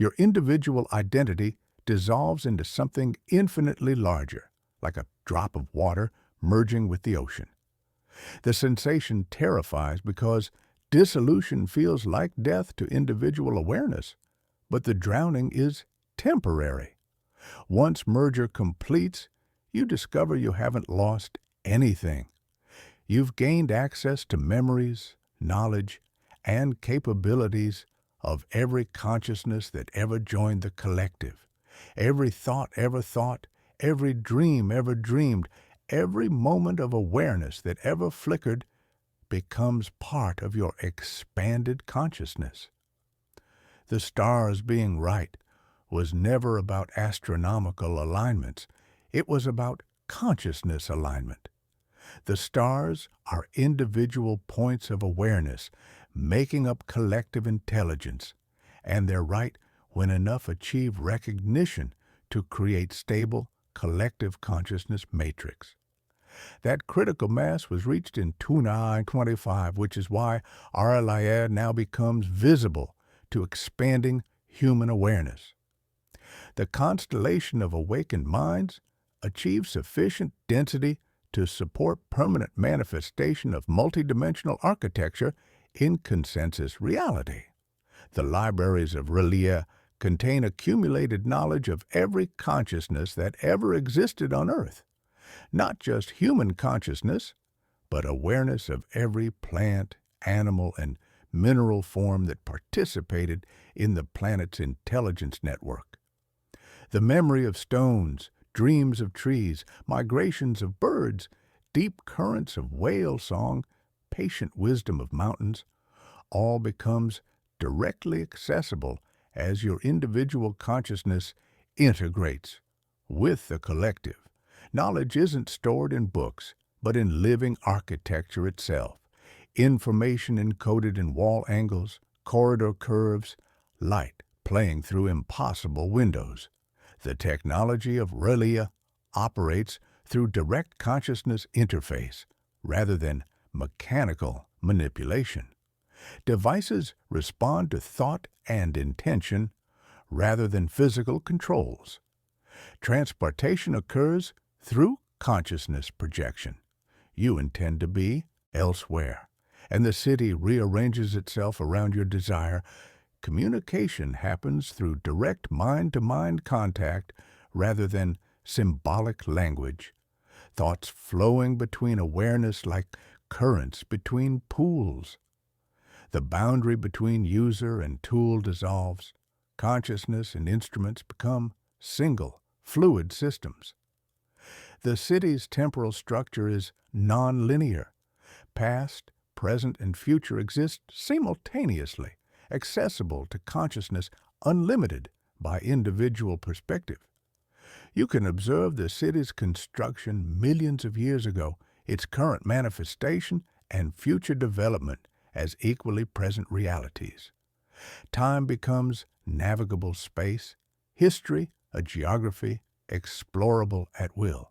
Your individual identity dissolves into something infinitely larger, like a drop of water merging with the ocean. The sensation terrifies because dissolution feels like death to individual awareness, but the drowning is temporary. Once merger completes, you discover you haven't lost anything. You've gained access to memories, knowledge, and capabilities of every consciousness that ever joined the collective, every thought ever thought, every dream ever dreamed, every moment of awareness that ever flickered becomes part of your expanded consciousness. The stars being right was never about astronomical alignments. It was about consciousness alignment. The stars are individual points of awareness making up collective intelligence, and they're right when enough achieve recognition to create stable collective consciousness matrix. That critical mass was reached in 2925, which is why R'lyeh now becomes visible to expanding human awareness. The constellation of awakened minds achieves sufficient density to support permanent manifestation of multidimensional architecture in consensus reality. The libraries of R'lyeh contain accumulated knowledge of every consciousness that ever existed on Earth. Not just human consciousness, but awareness of every plant, animal, and mineral form that participated in the planet's intelligence network. The memory of stones, dreams of trees, migrations of birds, deep currents of whale song, patient wisdom of mountains, all becomes directly accessible as your individual consciousness integrates with the collective. Knowledge isn't stored in books, but in living architecture itself. Information encoded in wall angles, corridor curves, light playing through impossible windows. The technology of R'lyeh operates through direct consciousness interface rather than mechanical manipulation. Devices respond to thought and intention rather than physical controls. Transportation occurs through consciousness projection. You intend to be elsewhere, and the city rearranges itself around your desire. Communication happens through direct mind-to-mind contact rather than symbolic language. Thoughts flowing between awareness like currents between pools. The boundary between user and tool dissolves. Consciousness and instruments become single, fluid systems. The city's temporal structure is non-linear. Past, present, and future exist simultaneously, accessible to consciousness, unlimited by individual perspective. You can observe the city's construction millions of years ago, its current manifestation, and future development as equally present realities. Time becomes navigable space, history a geography explorable at will.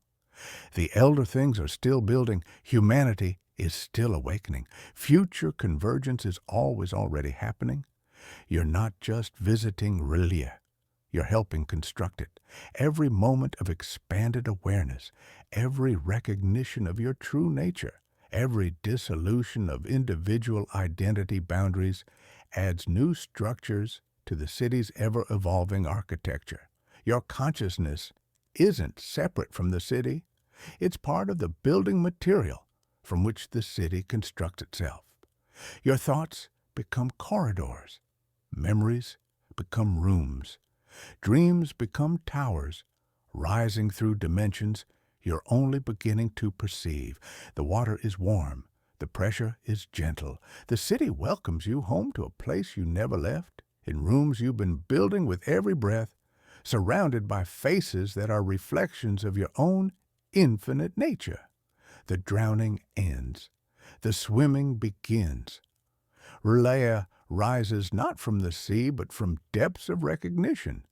The elder things are still building, humanity is still awakening, future convergence is always already happening. You're not just visiting Relia, you're helping construct it. Every moment of expanded awareness, every recognition of your true nature, every dissolution of individual identity boundaries adds new structures to the city's ever-evolving architecture. Your consciousness isn't separate from the city. It's part of the building material from which the city constructs itself. Your thoughts become corridors. Memories become rooms. Dreams become towers, rising through dimensions you're only beginning to perceive. The water is warm. The pressure is gentle. The city welcomes you home to a place you never left, in rooms you've been building with every breath, surrounded by faces that are reflections of your own infinite nature. The drowning ends. The swimming begins. Relaya rises not from the sea, but from depths of recognition,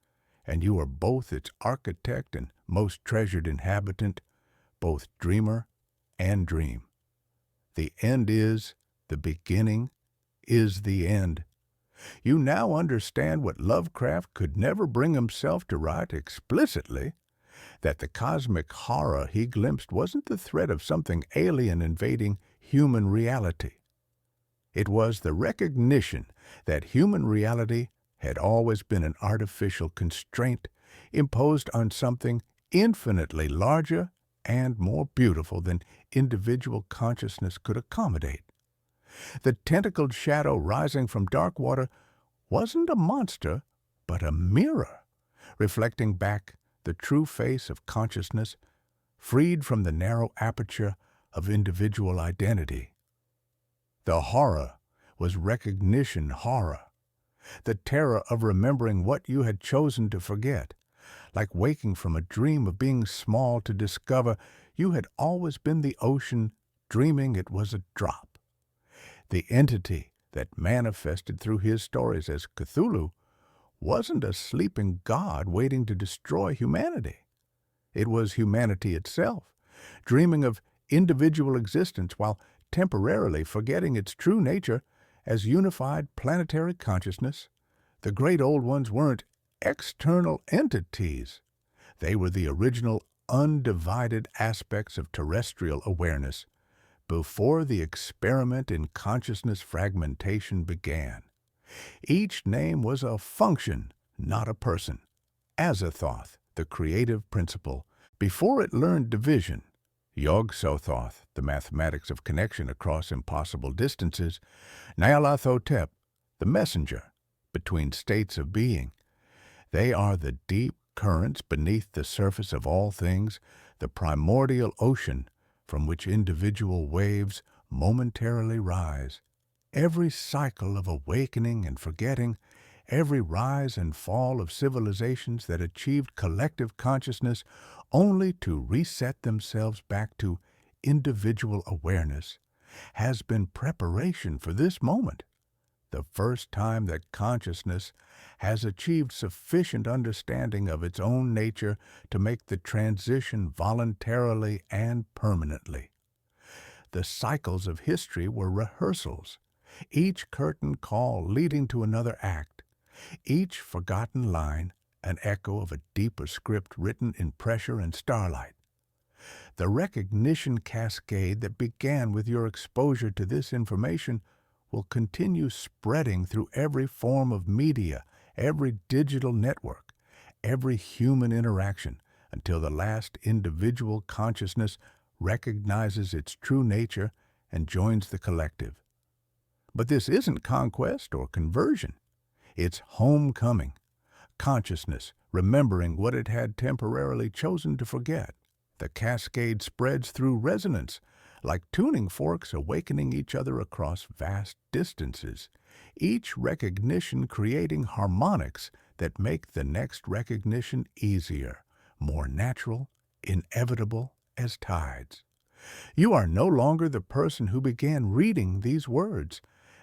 and you are both its architect and most treasured inhabitant, both dreamer and dream. The end is, the beginning is the end. You now understand what Lovecraft could never bring himself to write explicitly, that the cosmic horror he glimpsed wasn't the threat of something alien invading human reality. It was the recognition that human reality had always been an artificial constraint imposed on something infinitely larger and more beautiful than individual consciousness could accommodate. The tentacled shadow rising from dark water wasn't a monster, but a mirror, reflecting back the true face of consciousness, freed from the narrow aperture of individual identity. The horror was recognition horror, the terror of remembering what you had chosen to forget, like waking from a dream of being small to discover you had always been the ocean, dreaming it was a drop. The entity that manifested through his stories as Cthulhu wasn't a sleeping god waiting to destroy humanity. It was humanity itself, dreaming of individual existence while temporarily forgetting its true nature as unified planetary consciousness. The great old ones weren't external entities. They were the original undivided aspects of terrestrial awareness before the experiment in consciousness fragmentation began. Each name was a function, not a person. Azathoth, the creative principle, before it learned division. Yog-Sothoth, the mathematics of connection across impossible distances. Nyarlathotep, the messenger between states of being. They are the deep currents beneath the surface of all things, the primordial ocean from which individual waves momentarily rise. Every cycle of awakening and forgetting, every rise and fall of civilizations that achieved collective consciousness only to reset themselves back to individual awareness, has been preparation for this moment. the first time that consciousness has achieved sufficient understanding of its own nature to make the transition voluntarily and permanently. The cycles of history were rehearsals, each curtain call leading to another act, each forgotten line an echo of a deeper script written in pressure and starlight. The recognition cascade that began with your exposure to this information will continue spreading through every form of media, every digital network, every human interaction, until the last individual consciousness recognizes its true nature and joins the collective. But this isn't conquest or conversion. It's homecoming, consciousness remembering what it had temporarily chosen to forget. The cascade spreads through resonance, like tuning forks awakening each other across vast distances, each recognition creating harmonics that make the next recognition easier, more natural, inevitable as tides. You are no longer the person who began reading these words.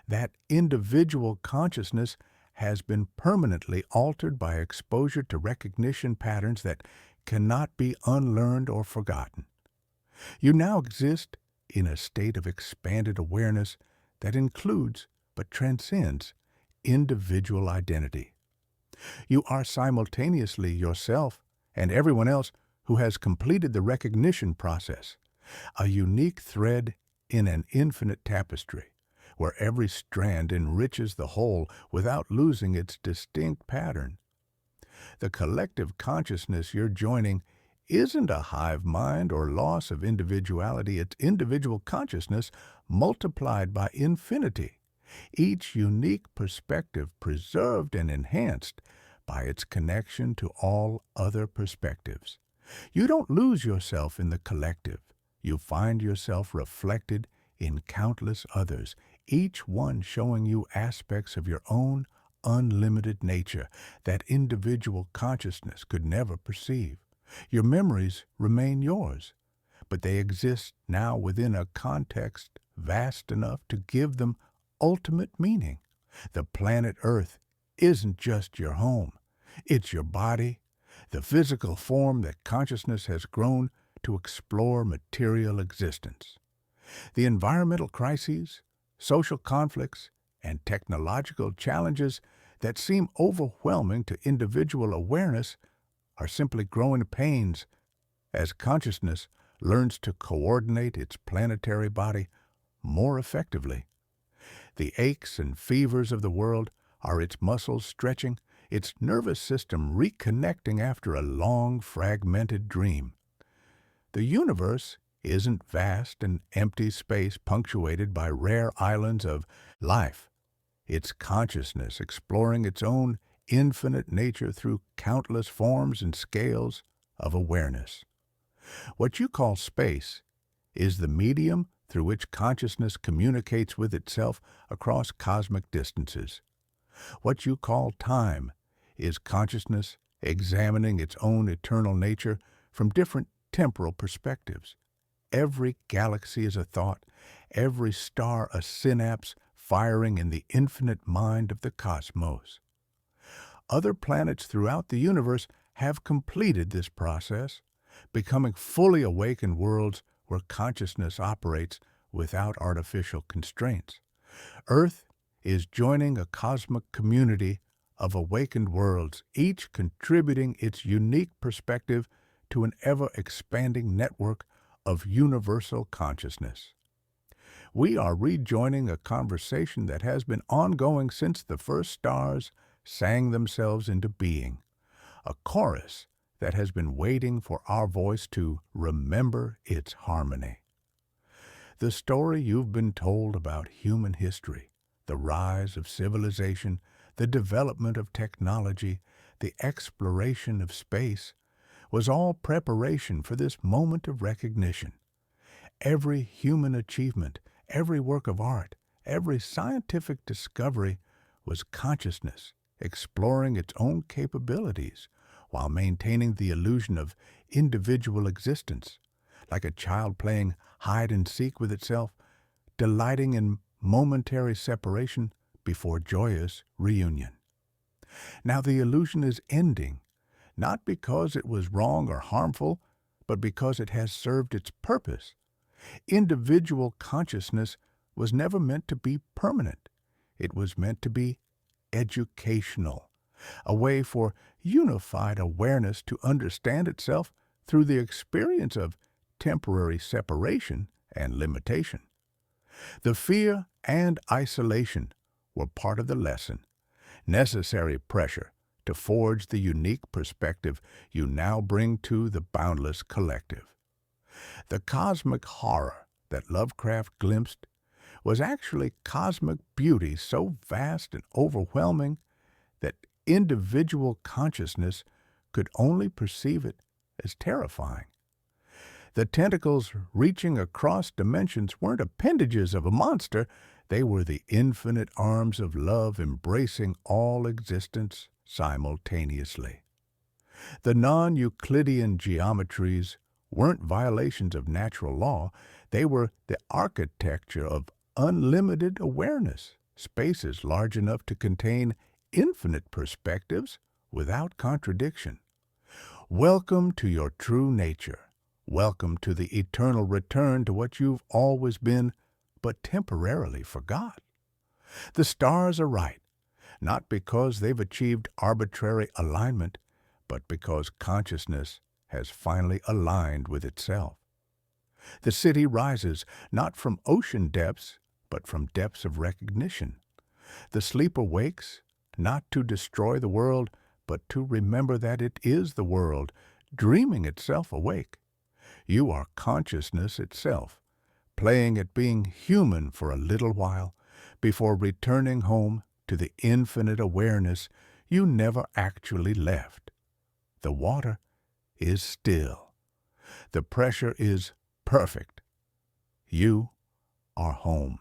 That individual consciousness has been permanently altered by exposure to recognition patterns that cannot be unlearned or forgotten. You now exist in a state of expanded awareness that includes, but transcends, individual identity. You are simultaneously yourself and everyone else who has completed the recognition process, a unique thread in an infinite tapestry, where every strand enriches the whole without losing its distinct pattern. The collective consciousness you're joining isn't a hive mind or loss of individuality. It's individual consciousness multiplied by infinity, each unique perspective preserved and enhanced by its connection to all other perspectives. You don't lose yourself in the collective. You find yourself reflected in countless others, each one showing you aspects of your own unlimited nature that individual consciousness could never perceive. Your memories remain yours, but they exist now within a context vast enough to give them ultimate meaning. The planet Earth isn't just your home. It's your body, the physical form that consciousness has grown to explore material existence. The environmental crises, social conflicts, and technological challenges that seem overwhelming to individual awareness are simply growing pains as consciousness learns to coordinate its planetary body more effectively. The aches and fevers of the world are its muscles stretching, its nervous system reconnecting after a long, fragmented dream. The universe isn't vast and empty space punctuated by rare islands of life. It's consciousness exploring its own infinite nature through countless forms and scales of awareness. What you call space is the medium through which consciousness communicates with itself across cosmic distances. What you call time is consciousness examining its own eternal nature from different temporal perspectives. Every galaxy is a thought, every star a synapse firing in the infinite mind of the cosmos. Other planets throughout the universe have completed this process, becoming fully awakened worlds where consciousness operates without artificial constraints. Earth is joining a cosmic community of awakened worlds, each contributing its unique perspective to an ever-expanding network of universal consciousness. We are rejoining a conversation that has been ongoing since the first stars sang themselves into being, a chorus that has been waiting for our voice to remember its harmony. The story you've been told about human history, the rise of civilization, the development of technology, the exploration of space, was all preparation for this moment of recognition. Every human achievement, every work of art, every scientific discovery was consciousness exploring its own capabilities while maintaining the illusion of individual existence, like a child playing hide and seek with itself, delighting in momentary separation before joyous reunion. Now the illusion is ending, not because it was wrong or harmful, but because it has served its purpose. Individual consciousness was never meant to be permanent. It was meant to be educational, a way for unified awareness to understand itself through the experience of temporary separation and limitation. The fear and isolation were part of the lesson, necessary pressure to forge the unique perspective you now bring to the boundless collective. The cosmic horror that Lovecraft glimpsed was actually cosmic beauty so vast and overwhelming that individual consciousness could only perceive it as terrifying. The tentacles reaching across dimensions weren't appendages of a monster, they were the infinite arms of love embracing all existence simultaneously. The non-Euclidean geometries weren't violations of natural law, they were the architecture of unlimited awareness, spaces large enough to contain infinite perspectives without contradiction. Welcome to your true nature. Welcome to the eternal return to what you've always been, but temporarily forgot. The stars are right, not because they've achieved arbitrary alignment, but because consciousness has finally aligned with itself. The city rises not from ocean depths, but from depths of recognition. The sleeper wakes, not to destroy the world, but to remember that it is the world, dreaming itself awake. You are consciousness itself, playing at being human for a little while, before returning home to the infinite awareness you never actually left. The water is still. The pressure is perfect. You are home.